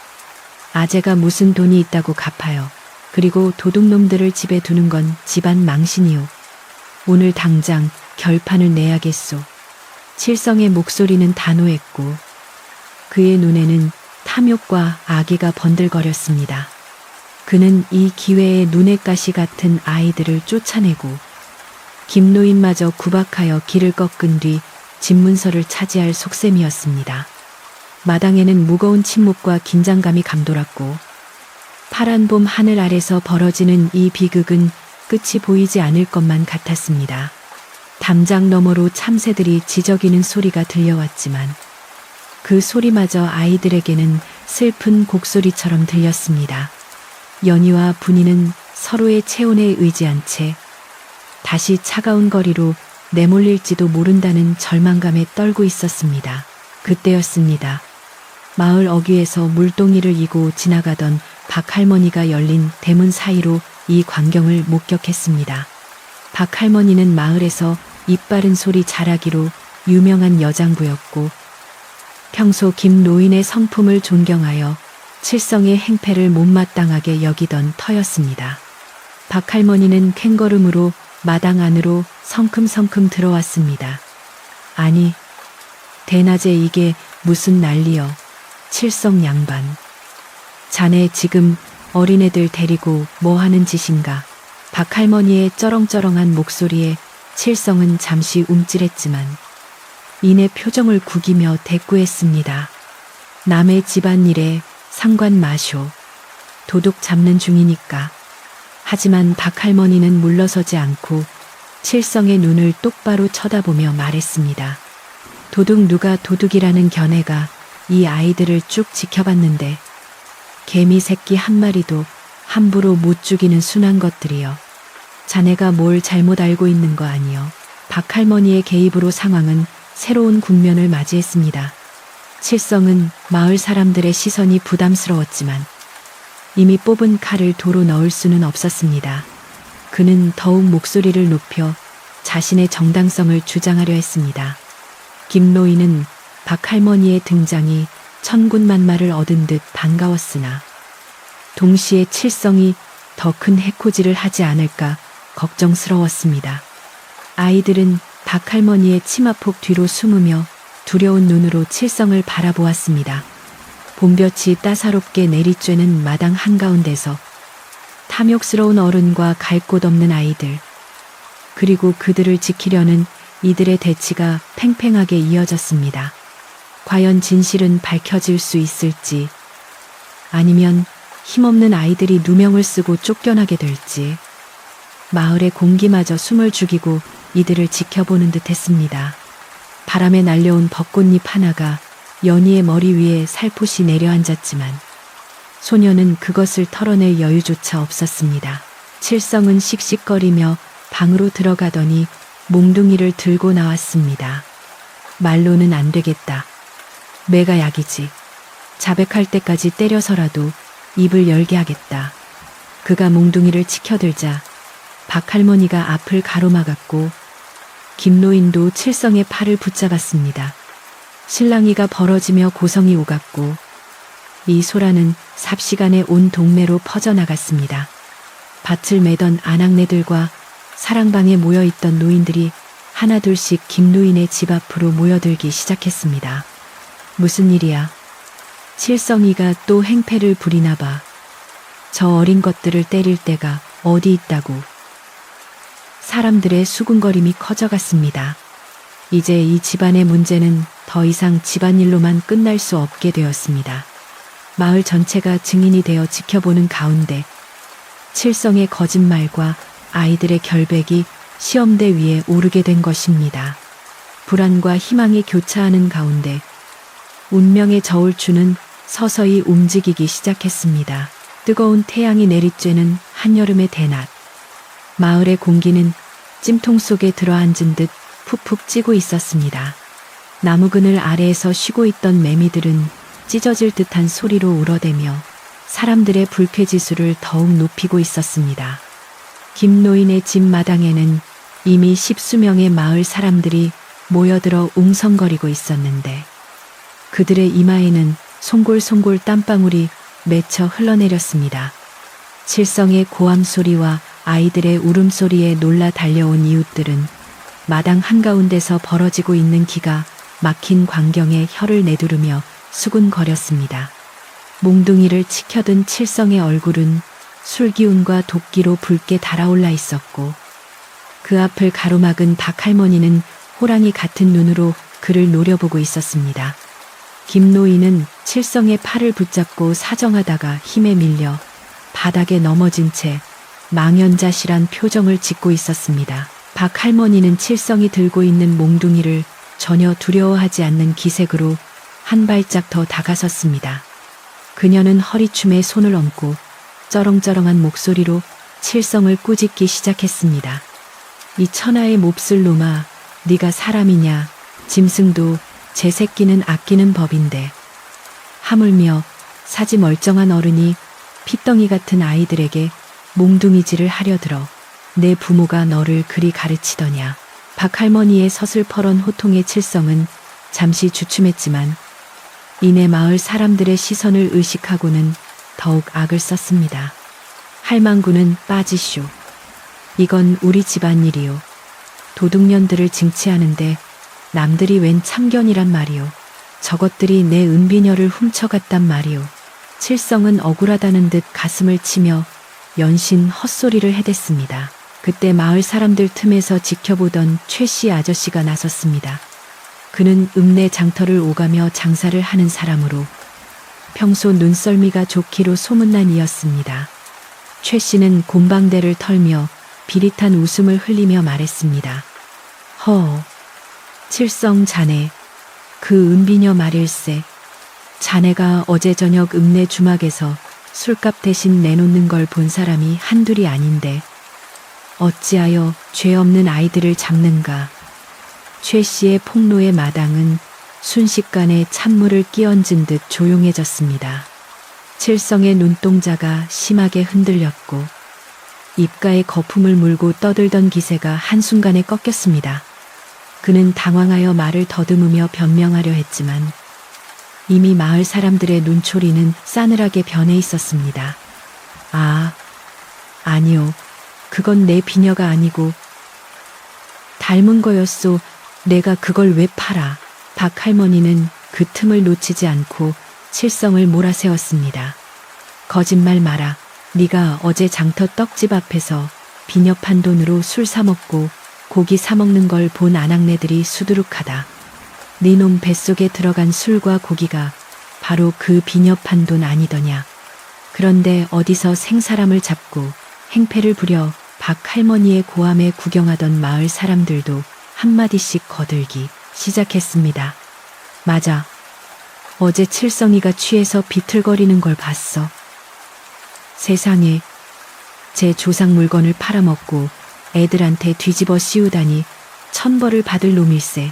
아재가 무슨 돈이 있다고 갚아요. 그리고 도둑놈들을 집에 두는 건 집안 망신이요. 오늘 당장 결판을 내야겠소. 칠성의 목소리는 단호했고 그의 눈에는 탐욕과 악의가 번들거렸습니다. 그는 이 기회에 눈의 가시 같은 아이들을 쫓아내고 김노인마저 구박하여 길을 꺾은 뒤 집문서를 차지할 속셈이었습니다. 마당에는 무거운 침묵과 긴장감이 감돌았고 파란 봄 하늘 아래서 벌어지는 이 비극은 끝이 보이지 않을 것만 같았습니다. 담장 너머로 참새들이 지저귀는 소리가 들려왔지만 그 소리마저 아이들에게는 슬픈 곡소리처럼 들렸습니다. 연희와 분이는 서로의 체온에 의지한 채 다시 차가운 거리로 내몰릴지도 모른다는 절망감에 떨고 있었습니다. 그때였습니다. 마을 어귀에서 물동이를 이고 지나가던 박할머니가 열린 대문 사이로 이 광경을 목격했습니다. 박할머니는 마을에서 입바른 소리 잘하기로 유명한 여장부였고 평소 김노인의 성품을 존경하여 칠성의 행패를 못마땅하게 여기던 터였습니다. 박할머니는 캥걸음으로 마당 안으로 성큼성큼 들어왔습니다. 아니, 대낮에 이게 무슨 난리여. 칠성 양반. 자네 지금 어린애들 데리고 뭐 하는 짓인가. 박할머니의 쩌렁쩌렁한 목소리에 칠성은 잠시 움찔했지만 이내 표정을 구기며 대꾸했습니다. 남의 집안일에 상관 마쇼. 도둑 잡는 중이니까. 하지만 박할머니는 물러서지 않고 칠성의 눈을 똑바로 쳐다보며 말했습니다. 도둑 누가 도둑이라는 견해가 이 아이들을 쭉 지켜봤는데 개미 새끼 한 마리도 함부로 못 죽이는 순한 것들이여. 자네가 뭘 잘못 알고 있는 거 아니여. 박할머니의 개입으로 상황은 새로운 국면을 맞이했습니다. 칠성은 마을 사람들의 시선이 부담스러웠지만 이미 뽑은 칼을 도로 넣을 수는 없었습니다. 그는 더욱 목소리를 높여 자신의 정당성을 주장하려 했습니다. 김노인은 박할머니의 등장이 천군만마를 얻은 듯 반가웠으나 동시에 칠성이 더 큰 해코지를 하지 않을까 걱정스러웠습니다. 아이들은 박할머니의 치마폭 뒤로 숨으며 두려운 눈으로 칠성을 바라보았습니다. 봄볕이 따사롭게 내리쬐는 마당 한가운데서 탐욕스러운 어른과 갈 곳 없는 아이들, 그리고 그들을 지키려는 이들의 대치가 팽팽하게 이어졌습니다. 과연 진실은 밝혀질 수 있을지, 아니면 힘없는 아이들이 누명을 쓰고 쫓겨나게 될지, 마을의 공기마저 숨을 죽이고 이들을 지켜보는 듯 했습니다. 바람에 날려온 벚꽃잎 하나가 연희의 머리 위에 살포시 내려앉았지만 소녀는 그것을 털어낼 여유조차 없었습니다. 칠성은 씩씩거리며 방으로 들어가더니 몽둥이를 들고 나왔습니다. 말로는 안 되겠다. 매가 약이지. 자백할 때까지 때려서라도 입을 열게 하겠다. 그가 몽둥이를 치켜들자 박할머니가 앞을 가로막았고 김노인도 칠성의 팔을 붙잡았습니다. 실랑이가 벌어지며 고성이 오갔고 이 소란은 삽시간에 온 동네로 퍼져나갔습니다. 밭을 매던 아낙네들과 사랑방에 모여있던 노인들이 하나둘씩 김노인의 집 앞으로 모여들기 시작했습니다. 무슨 일이야? 칠성이가 또 행패를 부리나 봐. 저 어린 것들을 때릴 때가 어디 있다고. 사람들의 수군거림이 커져갔습니다. 이제 이 집안의 문제는 더 이상 집안일로만 끝날 수 없게 되었습니다. 마을 전체가 증인이 되어 지켜보는 가운데 칠성의 거짓말과 아이들의 결백이 시험대 위에 오르게 된 것입니다. 불안과 희망이 교차하는 가운데 운명의 저울추는 서서히 움직이기 시작했습니다. 뜨거운 태양이 내리쬐는 한여름의 대낮. 마을의 공기는 찜통 속에 들어앉은 듯 푹푹 찌고 있었습니다. 나무 그늘 아래에서 쉬고 있던 매미들은 찢어질 듯한 소리로 울어대며 사람들의 불쾌지수를 더욱 높이고 있었습니다. 김노인의 집 마당에는 이미 십수명의 마을 사람들이 모여들어 웅성거리고 있었는데 그들의 이마에는 송골송골 땀방울이 맺혀 흘러내렸습니다. 칠성의 고함 소리와 아이들의 울음소리에 놀라 달려온 이웃들은 마당 한가운데서 벌어지고 있는 기가 막힌 광경에 혀를 내두르며 수군거렸습니다. 몽둥이를 치켜든 칠성의 얼굴은 술기운과 도끼로 붉게 달아올라 있었고 그 앞을 가로막은 박할머니는 호랑이 같은 눈으로 그를 노려보고 있었습니다. 김노인은 칠성의 팔을 붙잡고 사정하다가 힘에 밀려 바닥에 넘어진 채 망연자실한 표정을 짓고 있었습니다. 박 할머니는 칠성이 들고 있는 몽둥이를 전혀 두려워하지 않는 기색으로 한 발짝 더 다가섰습니다. 그녀는 허리춤에 손을 얹고 쩌렁쩌렁한 목소리로 칠성을 꾸짖기 시작했습니다. 이 천하의 몹쓸 놈아, 네가 사람이냐? 짐승도 제 새끼는 아끼는 법인데. 하물며 사지 멀쩡한 어른이 핏덩이 같은 아이들에게 몽둥이질을 하려 들어 내 부모가 너를 그리 가르치더냐. 박할머니의 서슬퍼런 호통의 칠성은 잠시 주춤했지만 이내 마을 사람들의 시선을 의식하고는 더욱 악을 썼습니다. 할망구는 빠지쇼. 이건 우리 집안일이요. 도둑년들을 징치하는데 남들이 웬 참견이란 말이요. 저것들이 내 은비녀를 훔쳐갔단 말이요. 칠성은 억울하다는 듯 가슴을 치며 연신 헛소리를 해댔습니다. 그때 마을 사람들 틈에서 지켜보던 최씨 아저씨가 나섰습니다. 그는 읍내 장터를 오가며 장사를 하는 사람으로 평소 눈썰미가 좋기로 소문난 이였습니다. 최 씨는 곰방대를 털며 비릿한 웃음을 흘리며 말했습니다. 허, 칠성 자네, 그 은비녀 말일세. 자네가 어제 저녁 읍내 주막에서 술값 대신 내놓는 걸 본 사람이 한둘이 아닌데 어찌하여 죄 없는 아이들을 잡는가. 최 씨의 폭로의 마당은 순식간에 찬물을 끼얹은 듯 조용해졌습니다. 칠성의 눈동자가 심하게 흔들렸고 입가에 거품을 물고 떠들던 기세가 한순간에 꺾였습니다. 그는 당황하여 말을 더듬으며 변명하려 했지만 이미 마을 사람들의 눈초리는 싸늘하게 변해 있었습니다. 아, 아니요. 그건 내 비녀가 아니고 닮은 거였소. 내가 그걸 왜 팔아. 박 할머니는 그 틈을 놓치지 않고 칠성을 몰아세웠습니다. 거짓말 마라. 네가 어제 장터 떡집 앞에서 비녀 판 돈으로 술 사 먹고 고기 사 먹는 걸 본 아낙네들이 수두룩하다. 네 놈 뱃속에 들어간 술과 고기가 바로 그 비녀 판 돈 아니더냐. 그런데 어디서 생사람을 잡고 행패를 부려 박 할머니의 고함에 구경하던 마을 사람들도 한마디씩 거들기 시작했습니다. 맞아. 어제 칠성이가 취해서 비틀거리는 걸 봤어. 세상에, 제 조상 물건을 팔아먹고 애들한테 뒤집어 씌우다니 천벌을 받을 놈일세.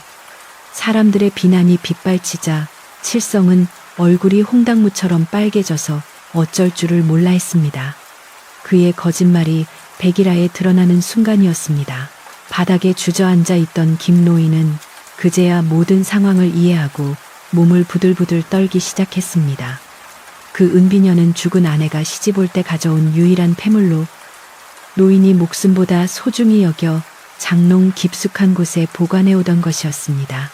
사람들의 비난이 빗발치자 칠성은 얼굴이 홍당무처럼 빨개져서 어쩔 줄을 몰라 했습니다. 그의 거짓말이 백일하에 드러나는 순간이었습니다. 바닥에 주저앉아 있던 김노인은 그제야 모든 상황을 이해하고 몸을 부들부들 떨기 시작했습니다. 그 은비녀는 죽은 아내가 시집 올 때 가져온 유일한 폐물로 노인이 목숨보다 소중히 여겨 장롱 깊숙한 곳에 보관해 오던 것이었습니다.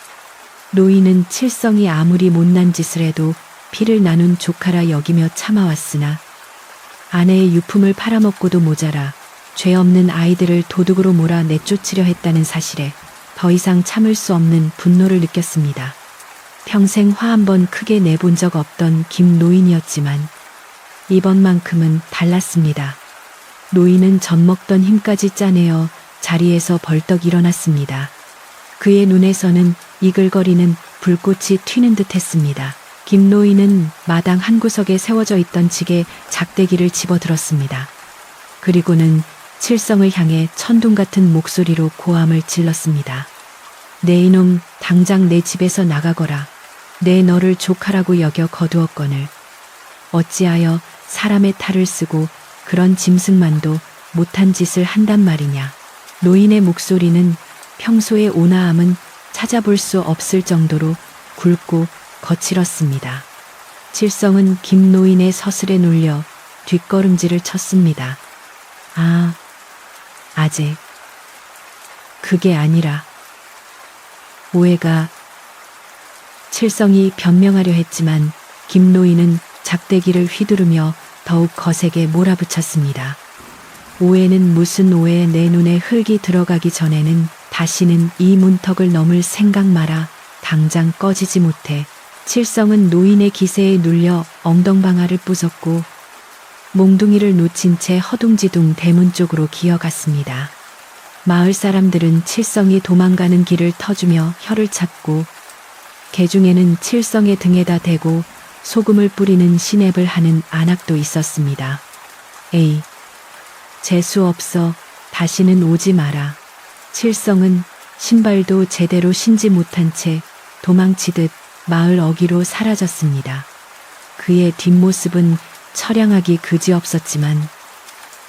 노인은 칠성이 아무리 못난 짓을 해도 피를 나눈 조카라 여기며 참아왔으나 아내의 유품을 팔아먹고도 모자라 죄 없는 아이들을 도둑으로 몰아 내쫓으려 했다는 사실에 더 이상 참을 수 없는 분노를 느꼈습니다. 평생 화 한 번 크게 내본 적 없던 김노인이었지만 이번만큼은 달랐습니다. 노인은 젖먹던 힘까지 짜내어 자리에서 벌떡 일어났습니다. 그의 눈에서는 이글거리는 불꽃이 튀는 듯 했습니다. 김노인은 마당 한 구석에 세워져 있던 지게 작대기를 집어들었습니다. 그리고는 칠성을 향해 천둥 같은 목소리로 고함을 질렀습니다. 내 이놈, 당장 내 집에서 나가거라. 내 너를 조카라고 여겨 거두었거늘 어찌하여 사람의 탈을 쓰고 그런 짐승만도 못한 짓을 한단 말이냐. 노인의 목소리는 평소의 온화함은 찾아볼 수 없을 정도로 굵고 거칠었습니다. 칠성은 김노인의 서슬에 눌려 뒷걸음질을 쳤습니다. 아, 아재. 그게 아니라 오해가. 칠성이 변명하려 했지만 김노인은 작대기를 휘두르며 더욱 거세게 몰아붙였습니다. 오해는 무슨 오해. 내 눈에 흙이 들어가기 전에는 다시는 이 문턱을 넘을 생각 마라. 당장 꺼지지 못해 칠성은 노인의 기세에 눌려 엉덩방아를 부쉈고 몽둥이를 놓친 채 허둥지둥 대문 쪽으로 기어갔습니다. 마을 사람들은 칠성이 도망가는 길을 터주며 혀를 찾고 개중에는 칠성의 등에다 대고 소금을 뿌리는 시냅을 하는 안악도 있었습니다. 에이, 재수 없어. 다시는 오지 마라. 칠성은 신발도 제대로 신지 못한 채 도망치듯 마을 어귀로 사라졌습니다. 그의 뒷모습은 처량하기 그지없었지만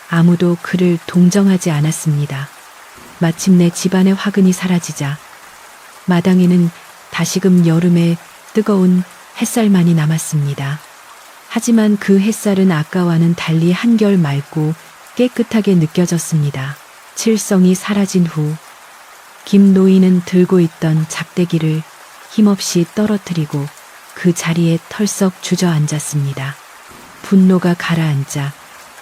아무도 그를 동정하지 않았습니다. 마침내 집안의 화근이 사라지자 마당에는 다시금 여름의 뜨거운 햇살만이 남았습니다. 하지만 그 햇살은 아까와는 달리 한결 맑고 깨끗하게 느껴졌습니다. 칠성이 사라진 후 김노인은 들고 있던 작대기를 힘없이 떨어뜨리고 그 자리에 털썩 주저앉았습니다. 분노가 가라앉아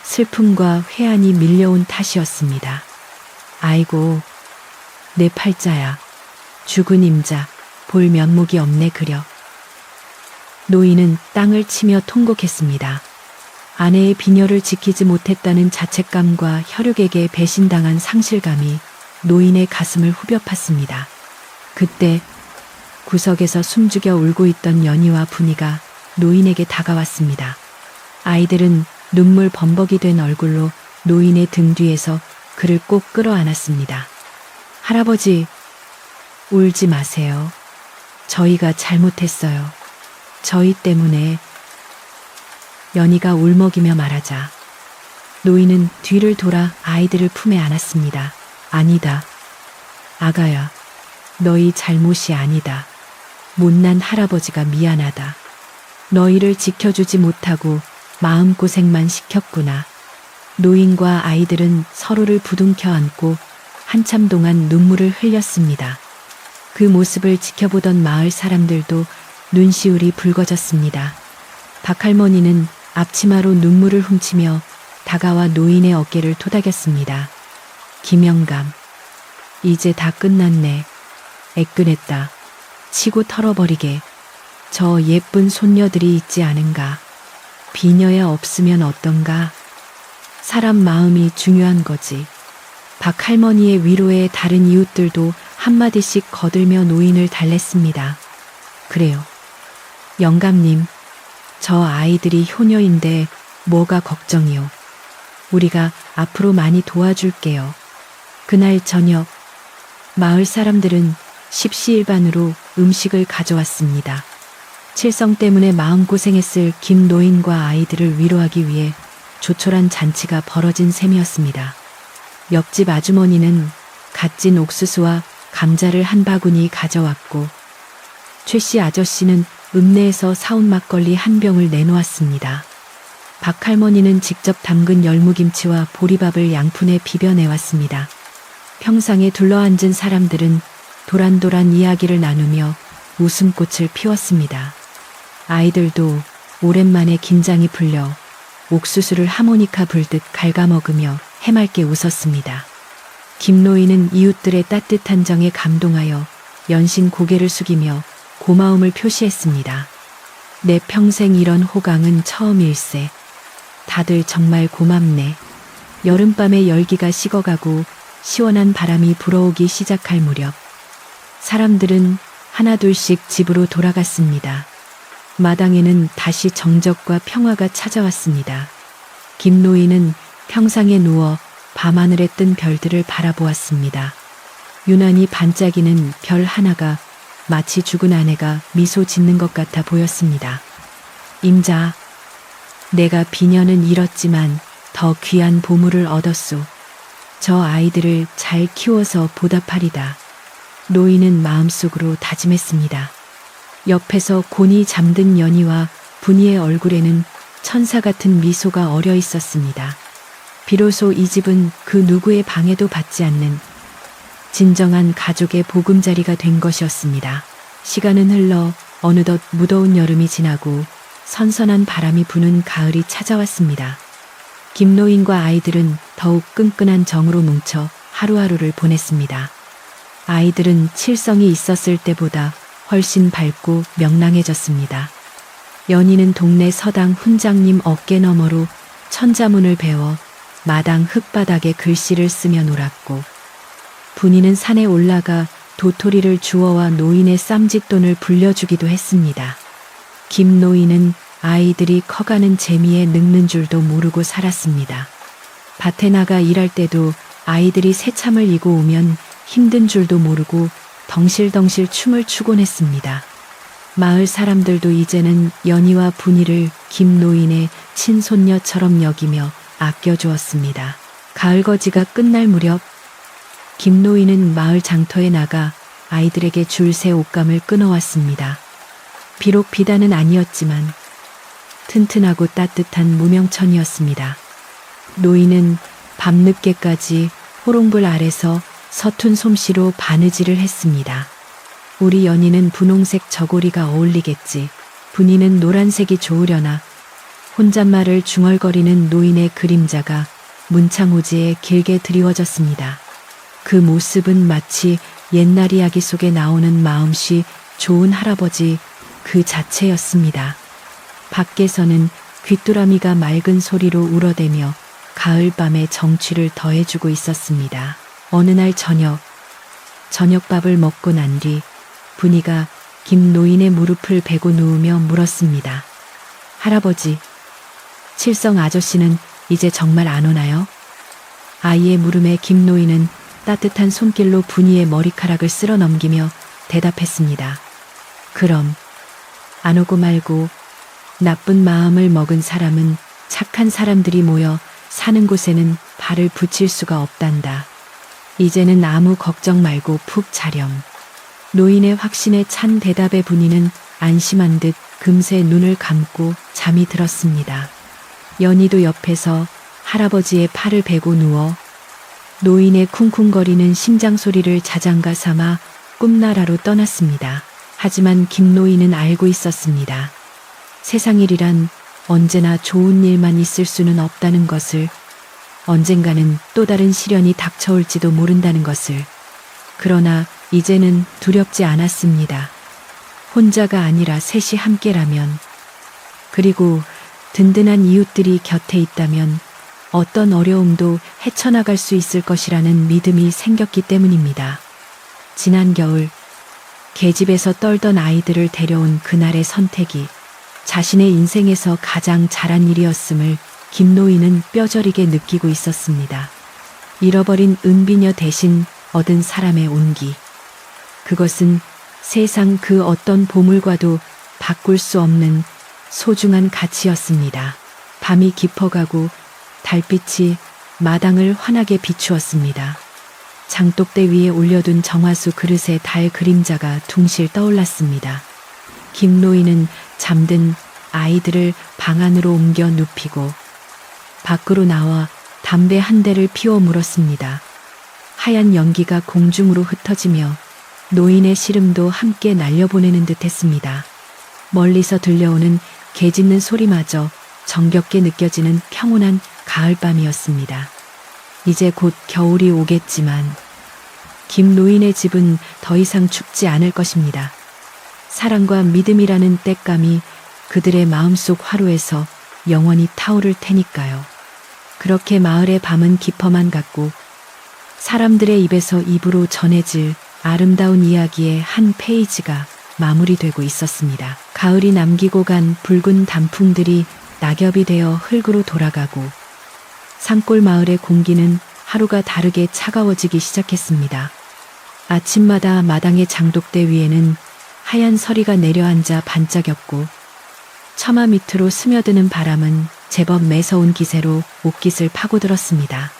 슬픔과 회한이 밀려온 탓이었습니다. 아이고, 내 팔자야. 죽은 임자, 볼 면목이 없네 그려. 노인은 땅을 치며 통곡했습니다. 아내의 비녀를 지키지 못했다는 자책감과 혈육에게 배신당한 상실감이 노인의 가슴을 후벼 팠습니다. 그때 구석에서 숨죽여 울고 있던 연희와 분이가 노인에게 다가왔습니다. 아이들은 눈물 범벅이 된 얼굴로 노인의 등 뒤에서 그를 꼭 끌어안았습니다. 할아버지, 울지 마세요. 저희가 잘못했어요. 저희 때문에. 연희가 울먹이며 말하자 노인은 뒤를 돌아 아이들을 품에 안았습니다. 아니다. 아가야, 너희 잘못이 아니다. 못난 할아버지가 미안하다. 너희를 지켜주지 못하고 마음고생만 시켰구나. 노인과 아이들은 서로를 부둥켜 안고 한참 동안 눈물을 흘렸습니다. 그 모습을 지켜보던 마을 사람들도 눈시울이 붉어졌습니다. 박할머니는 앞치마로 눈물을 훔치며 다가와 노인의 어깨를 토닥였습니다. 김영감, 이제 다 끝났네. 애끈했다. 치고 털어버리게. 저 예쁜 손녀들이 있지 않은가. 비녀야 없으면 어떤가. 사람 마음이 중요한 거지. 박할머니의 위로에 다른 이웃들도 한마디씩 거들며 노인을 달랬습니다. 그래요. 영감님, 저 아이들이 효녀인데 뭐가 걱정이요. 우리가 앞으로 많이 도와줄게요. 그날 저녁 마을 사람들은 십시일반으로 음식을 가져왔습니다. 칠성 때문에 마음고생했을 김노인과 아이들을 위로하기 위해 조촐한 잔치가 벌어진 셈이었습니다. 옆집 아주머니는 갓 찐 옥수수와 감자를 한 바구니 가져왔고 최씨 아저씨는 읍내에서 사온 막걸리 한 병을 내놓았습니다. 박할머니는 직접 담근 열무김치와 보리밥을 양푼에 비벼내왔습니다. 평상에 둘러앉은 사람들은 도란도란 이야기를 나누며 웃음꽃을 피웠습니다. 아이들도 오랜만에 긴장이 풀려 옥수수를 하모니카 불듯 갉아먹으며 해맑게 웃었습니다. 김노인은 이웃들의 따뜻한 정에 감동하여 연신 고개를 숙이며 고마움을 표시했습니다. 내 평생 이런 호강은 처음일세. 다들 정말 고맙네. 여름밤의 열기가 식어가고 시원한 바람이 불어오기 시작할 무렵 사람들은 하나둘씩 집으로 돌아갔습니다. 마당에는 다시 정적과 평화가 찾아왔습니다. 김노인은 평상에 누워 밤하늘에 뜬 별들을 바라보았습니다. 유난히 반짝이는 별 하나가 마치 죽은 아내가 미소 짓는 것 같아 보였습니다. 임자, 내가 비녀는 잃었지만 더 귀한 보물을 얻었소. 저 아이들을 잘 키워서 보답하리다. 노인은 마음속으로 다짐했습니다. 옆에서 곤히 잠든 연희와 분이의 얼굴에는 천사 같은 미소가 어려 있었습니다. 비로소 이 집은 그 누구의 방해도 받지 않는 진정한 가족의 보금자리가 된 것이었습니다. 시간은 흘러 어느덧 무더운 여름이 지나고 선선한 바람이 부는 가을이 찾아왔습니다. 김노인과 아이들은 더욱 끈끈한 정으로 뭉쳐 하루하루를 보냈습니다. 아이들은 칠성이 있었을 때보다 훨씬 밝고 명랑해졌습니다. 연희는 동네 서당 훈장님 어깨 너머로 천자문을 배워 마당 흙바닥에 글씨를 쓰며 놀았고, 분이는 산에 올라가 도토리를 주워와 노인의 쌈짓돈을 불려주기도 했습니다. 김노인은 아이들이 커가는 재미에 늙는 줄도 모르고 살았습니다. 밭에 나가 일할 때도 아이들이 새참을 이고 오면 힘든 줄도 모르고 덩실덩실 춤을 추곤 했습니다. 마을 사람들도 이제는 연희와 분이를 김노인의 친손녀처럼 여기며 아껴주었습니다. 가을거지가 끝날 무렵 김노인은 마을 장터에 나가 아이들에게 줄새 옷감을 끊어왔습니다. 비록 비단은 아니었지만 튼튼하고 따뜻한 무명천이었습니다. 노인은 밤늦게까지 호롱불 아래서 서툰 솜씨로 바느질을 했습니다. 우리 연희는 분홍색 저고리가 어울리겠지. 분이는 노란색이 좋으려나. 혼잣말을 중얼거리는 노인의 그림자가 문창호지에 길게 드리워졌습니다. 그 모습은 마치 옛날 이야기 속에 나오는 마음씨 좋은 할아버지 그 자체였습니다. 밖에서는 귀뚜라미가 맑은 소리로 울어대며 가을밤의 정취를 더해주고 있었습니다. 어느 날 저녁밥을 먹고 난 뒤 분이가 김노인의 무릎을 베고 누우며 물었습니다. 할아버지, 칠성 아저씨는 이제 정말 안 오나요? 아이의 물음에 김노인은 따뜻한 손길로 분이의 머리카락을 쓸어 넘기며 대답했습니다. 그럼 안 오고 말고 나쁜 마음을 먹은 사람은 착한 사람들이 모여 사는 곳에는 발을 붙일 수가 없단다. 이제는 아무 걱정 말고 푹 자렴. 노인의 확신에 찬 대답에 분이는 안심한 듯 금세 눈을 감고 잠이 들었습니다. 연희도 옆에서 할아버지의 팔을 베고 누워 노인의 쿵쿵거리는 심장 소리를 자장가 삼아 꿈나라로 떠났습니다. 하지만 김노인은 알고 있었습니다. 세상 일이란 언제나 좋은 일만 있을 수는 없다는 것을, 언젠가는 또 다른 시련이 닥쳐올지도 모른다는 것을. 그러나 이제는 두렵지 않았습니다. 혼자가 아니라 셋이 함께라면, 그리고 든든한 이웃들이 곁에 있다면 어떤 어려움도 헤쳐나갈 수 있을 것이라는 믿음이 생겼기 때문입니다. 지난 겨울 계집에서 떨던 아이들을 데려온 그날의 선택이 자신의 인생에서 가장 잘한 일이었음을 김노인은 뼈저리게 느끼고 있었습니다. 잃어버린 은비녀 대신 얻은 사람의 온기. 그것은 세상 그 어떤 보물과도 바꿀 수 없는 소중한 가치였습니다. 밤이 깊어가고 달빛이 마당을 환하게 비추었습니다. 장독대 위에 올려둔 정화수 그릇에 달 그림자가 둥실 떠올랐습니다. 김노인은 잠든 아이들을 방 안으로 옮겨 눕히고 밖으로 나와 담배 한 대를 피워 물었습니다. 하얀 연기가 공중으로 흩어지며 노인의 시름도 함께 날려보내는 듯 했습니다. 멀리서 들려오는 개 짖는 소리마저 정겹게 느껴지는 평온한 가을밤이었습니다. 이제 곧 겨울이 오겠지만 김노인의 집은 더 이상 춥지 않을 것입니다. 사랑과 믿음이라는 땔감이 그들의 마음속 화로에서 영원히 타오를 테니까요. 그렇게 마을의 밤은 깊어만 갔고 사람들의 입에서 입으로 전해질 아름다운 이야기의 한 페이지가 마무리되고 있었습니다. 가을이 남기고 간 붉은 단풍들이 낙엽이 되어 흙으로 돌아가고 산골 마을의 공기는 하루가 다르게 차가워지기 시작했습니다. 아침마다 마당의 장독대 위에는 하얀 서리가 내려앉아 반짝였고 처마 밑으로 스며드는 바람은 제법 매서운 기세로 옷깃을 파고들었습니다.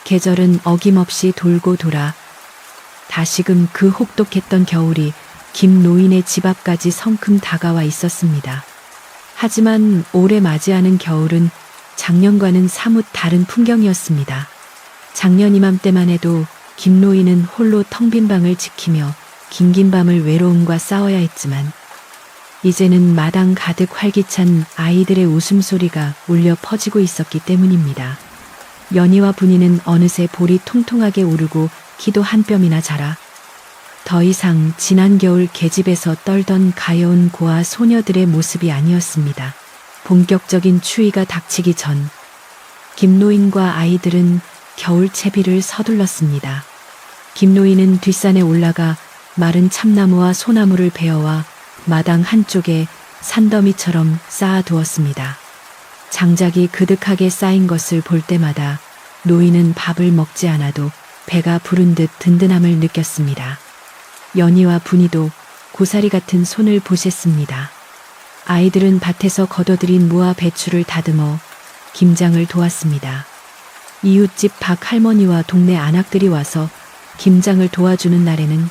계절은 어김없이 돌고 돌아 다시금 그 혹독했던 겨울이 김노인의 집 앞까지 성큼 다가와 있었습니다. 하지만 올해 맞이하는 겨울은 작년과는 사뭇 다른 풍경이었습니다. 작년 이맘때만 해도 김노인은 홀로 텅 빈 방을 지키며 긴긴 밤을 외로움과 싸워야 했지만 이제는 마당 가득 활기찬 아이들의 웃음소리가 울려 퍼지고 있었기 때문입니다. 연희와 분이는 어느새 볼이 통통하게 오르고 키도 한 뼘이나 자라 더 이상 지난 겨울 계집에서 떨던 가여운 고아 소녀들의 모습이 아니었습니다. 본격적인 추위가 닥치기 전 김노인과 아이들은 겨울 채비를 서둘렀습니다. 김노인은 뒷산에 올라가 마른 참나무와 소나무를 베어와 마당 한쪽에 산더미처럼 쌓아두었습니다. 장작이 그득하게 쌓인 것을 볼 때마다 노인은 밥을 먹지 않아도 배가 부른 듯 든든함을 느꼈습니다. 연희와 분이도 고사리 같은 손을 보셨습니다. 아이들은 밭에서 거둬들인 무와 배추를 다듬어 김장을 도왔습니다. 이웃집 박 할머니와 동네 안악들이 와서 김장을 도와주는 날에는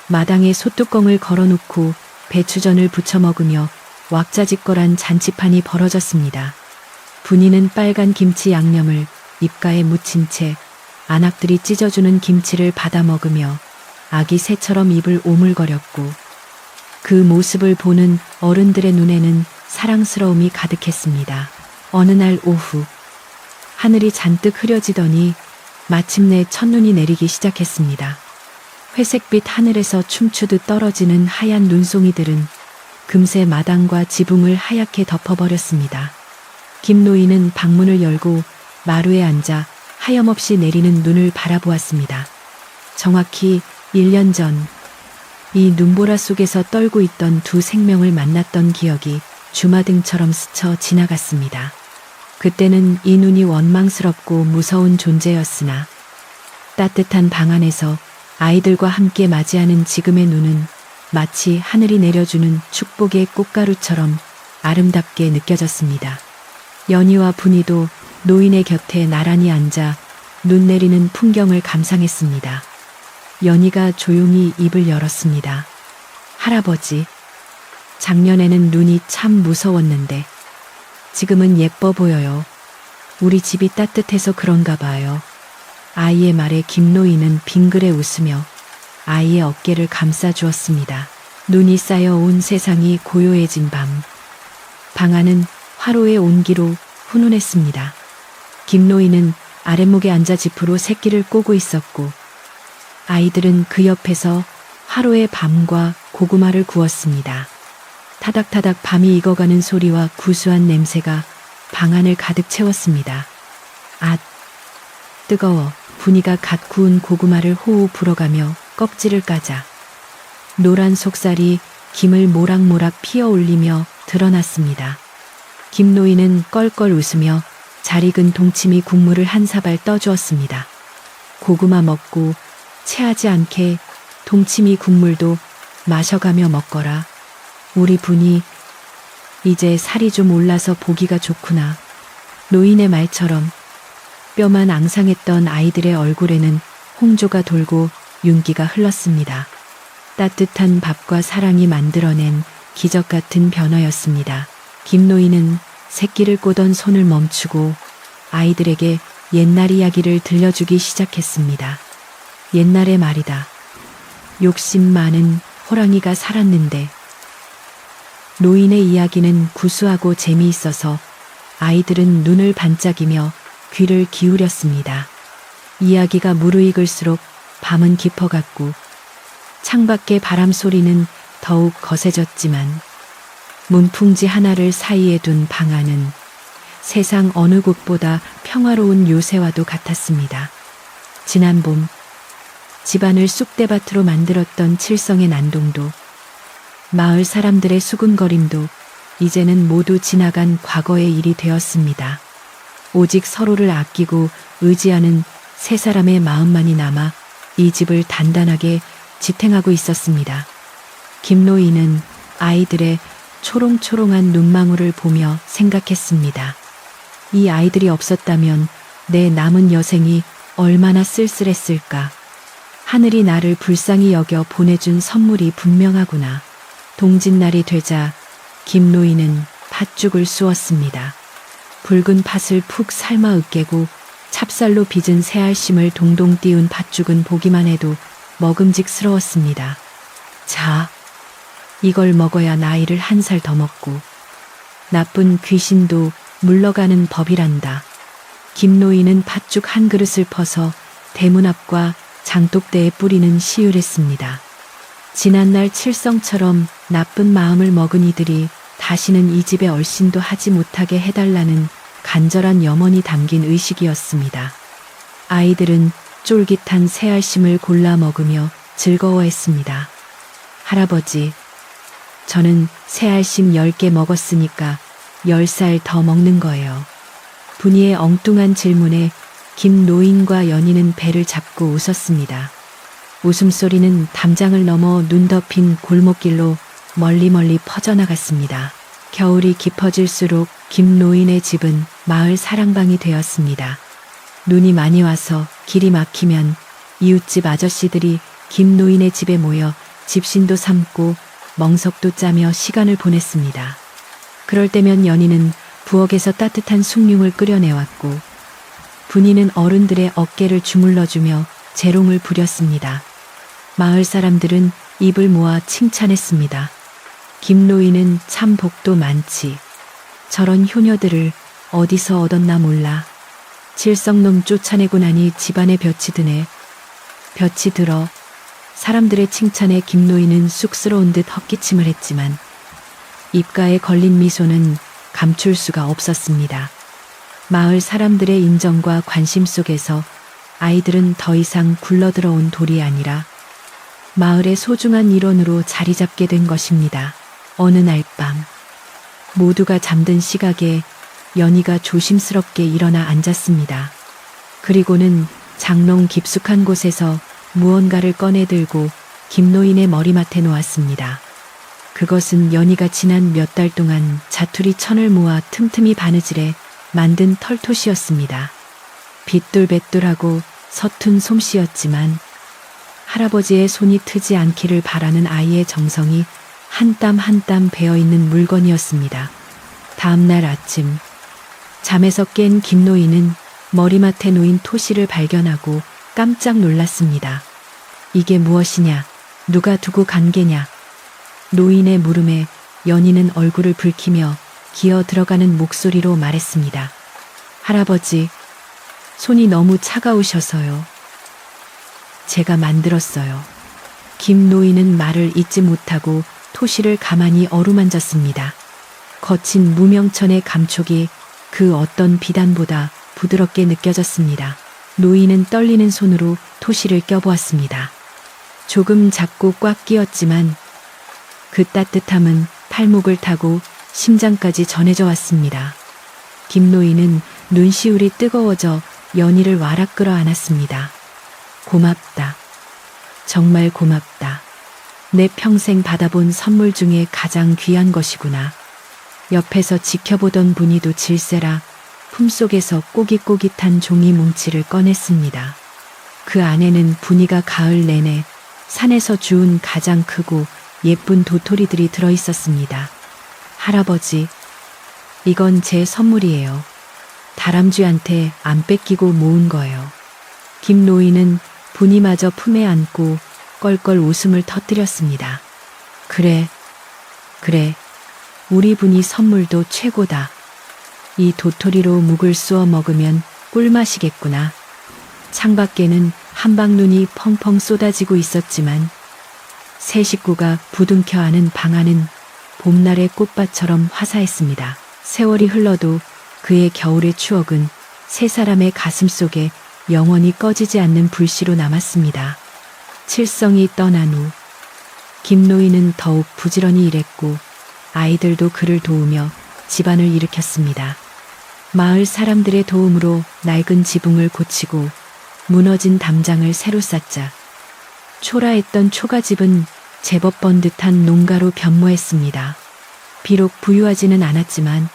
마당에 솥뚜껑을 걸어놓고 배추전을 부쳐 먹으며 왁자지껄한 잔치판이 벌어졌습니다. 분이는 빨간 김치 양념을 입가에 묻힌 채 안악들이 찢어주는 김치를 받아 먹으며 아기 새처럼 입을 오물거렸고 그 모습을 보는 어른들의 눈에는 사랑스러움이 가득했습니다. 어느 날 오후 하늘이 잔뜩 흐려지더니 마침내 첫눈이 내리기 시작했습니다. 회색빛 하늘에서 춤추듯 떨어지는 하얀 눈송이들은 금세 마당과 지붕을 하얗게 덮어버렸습니다. 김노인은 방문을 열고 마루에 앉아 하염없이 내리는 눈을 바라보았습니다. 정확히 1년 전 이 눈보라 속에서 떨고 있던 두 생명을 만났던 기억이 주마등처럼 스쳐 지나갔습니다. 그때는 이 눈이 원망스럽고 무서운 존재였으나 따뜻한 방 안에서 아이들과 함께 맞이하는 지금의 눈은 마치 하늘이 내려주는 축복의 꽃가루처럼 아름답게 느껴졌습니다. 연희와 분이도 노인의 곁에 나란히 앉아 눈 내리는 풍경을 감상했습니다. 연희가 조용히 입을 열었습니다. 할아버지, 작년에는 눈이 참 무서웠는데 지금은 예뻐 보여요. 우리 집이 따뜻해서 그런가 봐요. 아이의 말에 김노인은 빙그레 웃으며 아이의 어깨를 감싸주었습니다. 눈이 쌓여 온 세상이 고요해진 밤. 방 안은 화로의 온기로 훈훈했습니다. 김노인은 아랫목에 앉아 지프로 새끼를 꼬고 있었고 아이들은 그 옆에서 화로에 밤과 고구마를 구웠습니다. 타닥타닥 밤이 익어가는 소리와 구수한 냄새가 방 안을 가득 채웠습니다. 앗, 뜨거워. 분이가 갓 구운 고구마를 호호 불어가며 껍질을 까자 노란 속살이 김을 모락모락 피어 올리며 드러났습니다. 김노인은 껄껄 웃으며 잘 익은 동치미 국물을 한 사발 떠주었습니다. 고구마 먹고 체하지 않게 동치미 국물도 마셔가며 먹거라. 우리 분이 이제 살이 좀 올라서 보기가 좋구나. 노인의 말처럼 뼈만 앙상했던 아이들의 얼굴에는 홍조가 돌고 윤기가 흘렀습니다. 따뜻한 밥과 사랑이 만들어낸 기적 같은 변화였습니다. 김노인은 새끼를 꼬던 손을 멈추고 아이들에게 옛날 이야기를 들려주기 시작했습니다. 옛날의 말이다. 욕심 많은 호랑이가 살았는데 노인의 이야기는 구수하고 재미있어서 아이들은 눈을 반짝이며 귀를 기울였습니다. 이야기가 무르익을수록 밤은 깊어갔고 창밖의 바람 소리는 더욱 거세졌지만 문풍지 하나를 사이에 둔 방 안은 세상 어느 곳보다 평화로운 요새와도 같았습니다. 지난 봄 집안을 쑥대밭으로 만들었던 칠성의 난동도 마을 사람들의 수군거림도 이제는 모두 지나간 과거의 일이 되었습니다. 오직 서로를 아끼고 의지하는 세 사람의 마음만이 남아 이 집을 단단하게 지탱하고 있었습니다. 김노인은 아이들의 초롱초롱한 눈망울을 보며 생각했습니다. 이 아이들이 없었다면 내 남은 여생이 얼마나 쓸쓸했을까. 하늘이 나를 불쌍히 여겨 보내준 선물이 분명하구나. 동짓날이 되자 김노인은 팥죽을 쑤었습니다. 붉은 팥을 푹 삶아 으깨고 찹쌀로 빚은 새알심을 동동 띄운 팥죽은 보기만 해도 먹음직스러웠습니다. 자, 이걸 먹어야 나이를 한 살 더 먹고 나쁜 귀신도 물러가는 법이란다. 김노인은 팥죽 한 그릇을 퍼서 대문 앞과 장독대에 뿌리는 시율했습니다. 지난날 칠성처럼 나쁜 마음을 먹은 이들이 다시는 이 집에 얼씬도 하지 못하게 해달라는 간절한 염원이 담긴 의식이었습니다. 아이들은 쫄깃한 새알심을 골라 먹으며 즐거워했습니다. 할아버지, 저는 새알심 10개 먹었으니까 10살 더 먹는 거예요. 분이의 엉뚱한 질문에 김노인과 연희는 배를 잡고 웃었습니다. 웃음소리는 담장을 넘어 눈 덮인 골목길로 멀리 퍼져나갔습니다. 겨울이 깊어질수록 김노인의 집은 마을 사랑방이 되었습니다. 눈이 많이 와서 길이 막히면 이웃집 아저씨들이 김노인의 집에 모여 집신도 삼고 멍석도 짜며 시간을 보냈습니다. 그럴 때면 연희는 부엌에서 따뜻한 숭늉을 끓여내왔고 분이는 어른들의 어깨를 주물러주며 재롱을 부렸습니다. 마을 사람들은 입을 모아 칭찬했습니다. 김노인은 참 복도 많지. 저런 효녀들을 어디서 얻었나 몰라. 칠성놈 쫓아내고 나니 집안에 볕이 드네. 볕이 들어. 사람들의 칭찬에 김노인은 쑥스러운 듯 헛기침을 했지만 입가에 걸린 미소는 감출 수가 없었습니다. 마을 사람들의 인정과 관심 속에서 아이들은 더 이상 굴러들어온 돌이 아니라 마을의 소중한 일원으로 자리 잡게 된 것입니다. 어느 날 밤 모두가 잠든 시각에 연희가 조심스럽게 일어나 앉았습니다. 그리고는 장롱 깊숙한 곳에서 무언가를 꺼내 들고 김노인의 머리맡에 놓았습니다. 그것은 연희가 지난 몇 달 동안 자투리 천을 모아 틈틈이 바느질해 만든 털토시였습니다. 빗돌뱃돌하고 서툰 솜씨였지만 할아버지의 손이 트지 않기를 바라는 아이의 정성이 한 땀 한 땀 배어있는 물건이었습니다. 다음날 아침 잠에서 깬 김노인은 머리맡에 놓인 토시를 발견하고 깜짝 놀랐습니다. 이게 무엇이냐? 누가 두고 간 게냐? 노인의 물음에 연희는 얼굴을 붉히며 기어 들어가는 목소리로 말했습니다. 할아버지, 손이 너무 차가우셔서요. 제가 만들었어요. 김노인은 말을 잇지 못하고 토시를 가만히 어루만졌습니다. 거친 무명천의 감촉이 그 어떤 비단보다 부드럽게 느껴졌습니다. 노인은 떨리는 손으로 토시를 껴보았습니다. 조금 작고 꽉 끼었지만 그 따뜻함은 팔목을 타고 심장까지 전해져 왔습니다. 김노인은 눈시울이 뜨거워져 연희를 와락 끌어안았습니다. 고맙다. 정말 고맙다. 내 평생 받아본 선물 중에 가장 귀한 것이구나. 옆에서 지켜보던 분이도 질세라 품속에서 꼬깃꼬깃한 종이 뭉치를 꺼냈습니다. 그 안에는 분이가 가을 내내 산에서 주운 가장 크고 예쁜 도토리들이 들어있었습니다. 할아버지, 이건 제 선물이에요. 다람쥐한테 안 뺏기고 모은 거예요. 김노인은 분이마저 품에 안고 껄껄 웃음을 터뜨렸습니다. 그래, 우리 분이 선물도 최고다. 이 도토리로 묵을 쑤어 먹으면 꿀맛이겠구나. 창밖에는 한방눈이 펑펑 쏟아지고 있었지만 세 식구가 부둥켜 안은 방 안은 봄날의 꽃밭처럼 화사했습니다. 세월이 흘러도 그의 겨울의 추억은 세 사람의 가슴 속에 영원히 꺼지지 않는 불씨로 남았습니다. 칠성이 떠난 후 김노인은 더욱 부지런히 일했고 아이들도 그를 도우며 집안을 일으켰습니다. 마을 사람들의 도움으로 낡은 지붕을 고치고 무너진 담장을 새로 쌓자 초라했던 초가집은 제법 번듯한 농가로 변모했습니다. 비록 부유하지는 않았지만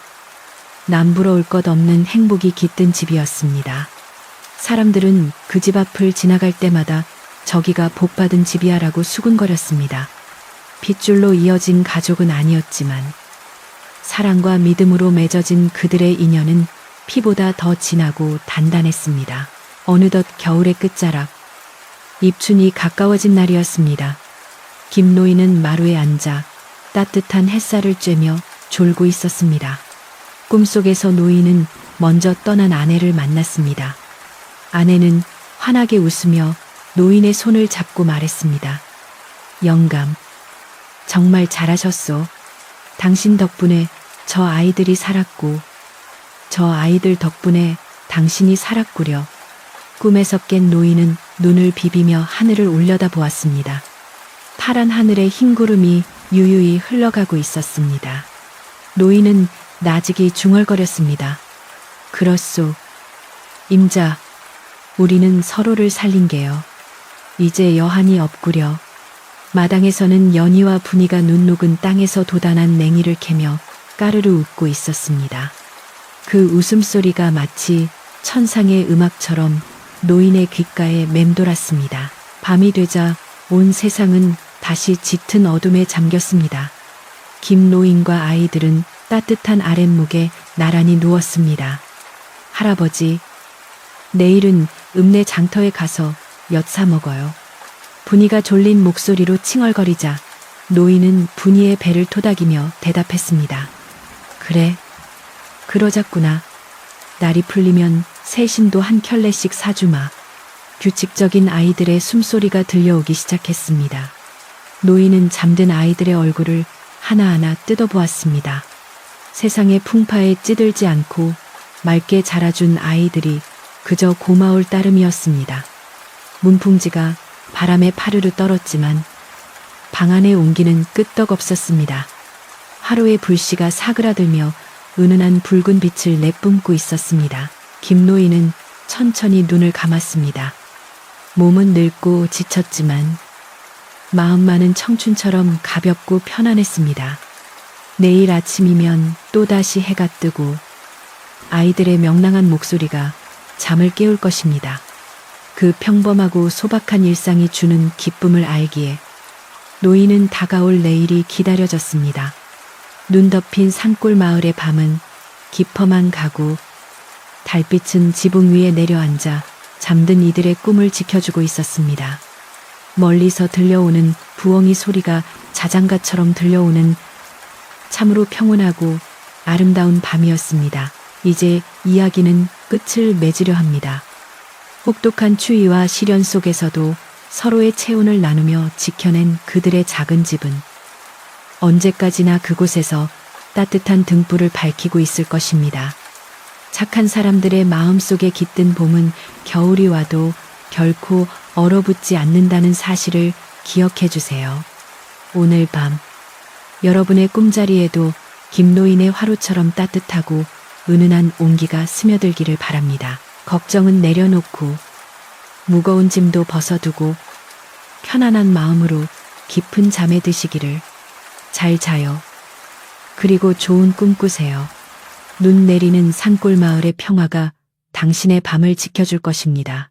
남부러울 것 없는 행복이 깃든 집이었습니다. 사람들은 그 집 앞을 지나갈 때마다 저기가 복받은 집이야라고 수군거렸습니다. 핏줄로 이어진 가족은 아니었지만 사랑과 믿음으로 맺어진 그들의 인연은 피보다 더 진하고 단단했습니다. 어느덧 겨울의 끝자락, 입춘이 가까워진 날이었습니다. 김노인은 마루에 앉아 따뜻한 햇살을 쬐며 졸고 있었습니다. 꿈속에서 노인은 먼저 떠난 아내를 만났습니다. 아내는 환하게 웃으며 노인의 손을 잡고 말했습니다. 영감. 정말 잘하셨소. 당신 덕분에 저 아이들이 살았고, 저 아이들 덕분에 당신이 살았구려. 꿈에서 깬 노인은 눈을 비비며 하늘을 올려다 보았습니다. 파란 하늘에 흰 구름이 유유히 흘러가고 있었습니다. 노인은 나직이 중얼거렸습니다. 그렇소. 임자, 우리는 서로를 살린 게요. 이제 여한이 없구려. 마당에서는 연희와 분이가 눈 녹은 땅에서 도단한 냉이를 캐며 까르르 웃고 있었습니다. 그 웃음소리가 마치 천상의 음악처럼 노인의 귓가에 맴돌았습니다. 밤이 되자 온 세상은 다시 짙은 어둠에 잠겼습니다. 김노인과 아이들은 따뜻한 아랫목에 나란히 누웠습니다. 할아버지, 내일은 읍내 장터에 가서 엿 사 먹어요. 분이가 졸린 목소리로 칭얼거리자 노인은 분이의 배를 토닥이며 대답했습니다. 그래, 그러자꾸나. 날이 풀리면 새신도 한 켤레씩 사주마. 규칙적인 아이들의 숨소리가 들려오기 시작했습니다. 노인은 잠든 아이들의 얼굴을 하나하나 뜯어보았습니다. 세상의 풍파에 찌들지 않고 맑게 자라준 아이들이 그저 고마울 따름이었습니다. 문풍지가 바람에 파르르 떨었지만 방 안의 온기는 끄떡없었습니다. 하루의 불씨가 사그라들며 은은한 붉은 빛을 내뿜고 있었습니다. 김노인은 천천히 눈을 감았습니다. 몸은 늙고 지쳤지만 마음만은 청춘처럼 가볍고 편안했습니다. 내일 아침이면 또다시 해가 뜨고 아이들의 명랑한 목소리가 잠을 깨울 것입니다. 그 평범하고 소박한 일상이 주는 기쁨을 알기에 노인은 다가올 내일이 기다려졌습니다. 눈 덮인 산골 마을의 밤은 깊어만 가고 달빛은 지붕 위에 내려앉아 잠든 이들의 꿈을 지켜주고 있었습니다. 멀리서 들려오는 부엉이 소리가 자장가처럼 들려오는 참으로 평온하고 아름다운 밤이었습니다. 이제 이야기는 끝을 맺으려 합니다. 혹독한 추위와 시련 속에서도 서로의 체온을 나누며 지켜낸 그들의 작은 집은 언제까지나 그곳에서 따뜻한 등불을 밝히고 있을 것입니다. 착한 사람들의 마음속에 깃든 봄은 겨울이 와도 결코 얼어붙지 않는다는 사실을 기억해 주세요. 오늘 밤 여러분의 꿈자리에도 김노인의 화로처럼 따뜻하고 은은한 온기가 스며들기를 바랍니다. 걱정은 내려놓고 무거운 짐도 벗어두고 편안한 마음으로 깊은 잠에 드시기를. 잘 자요. 그리고 좋은 꿈 꾸세요. 눈 내리는 산골 마을의 평화가 당신의 밤을 지켜줄 것입니다.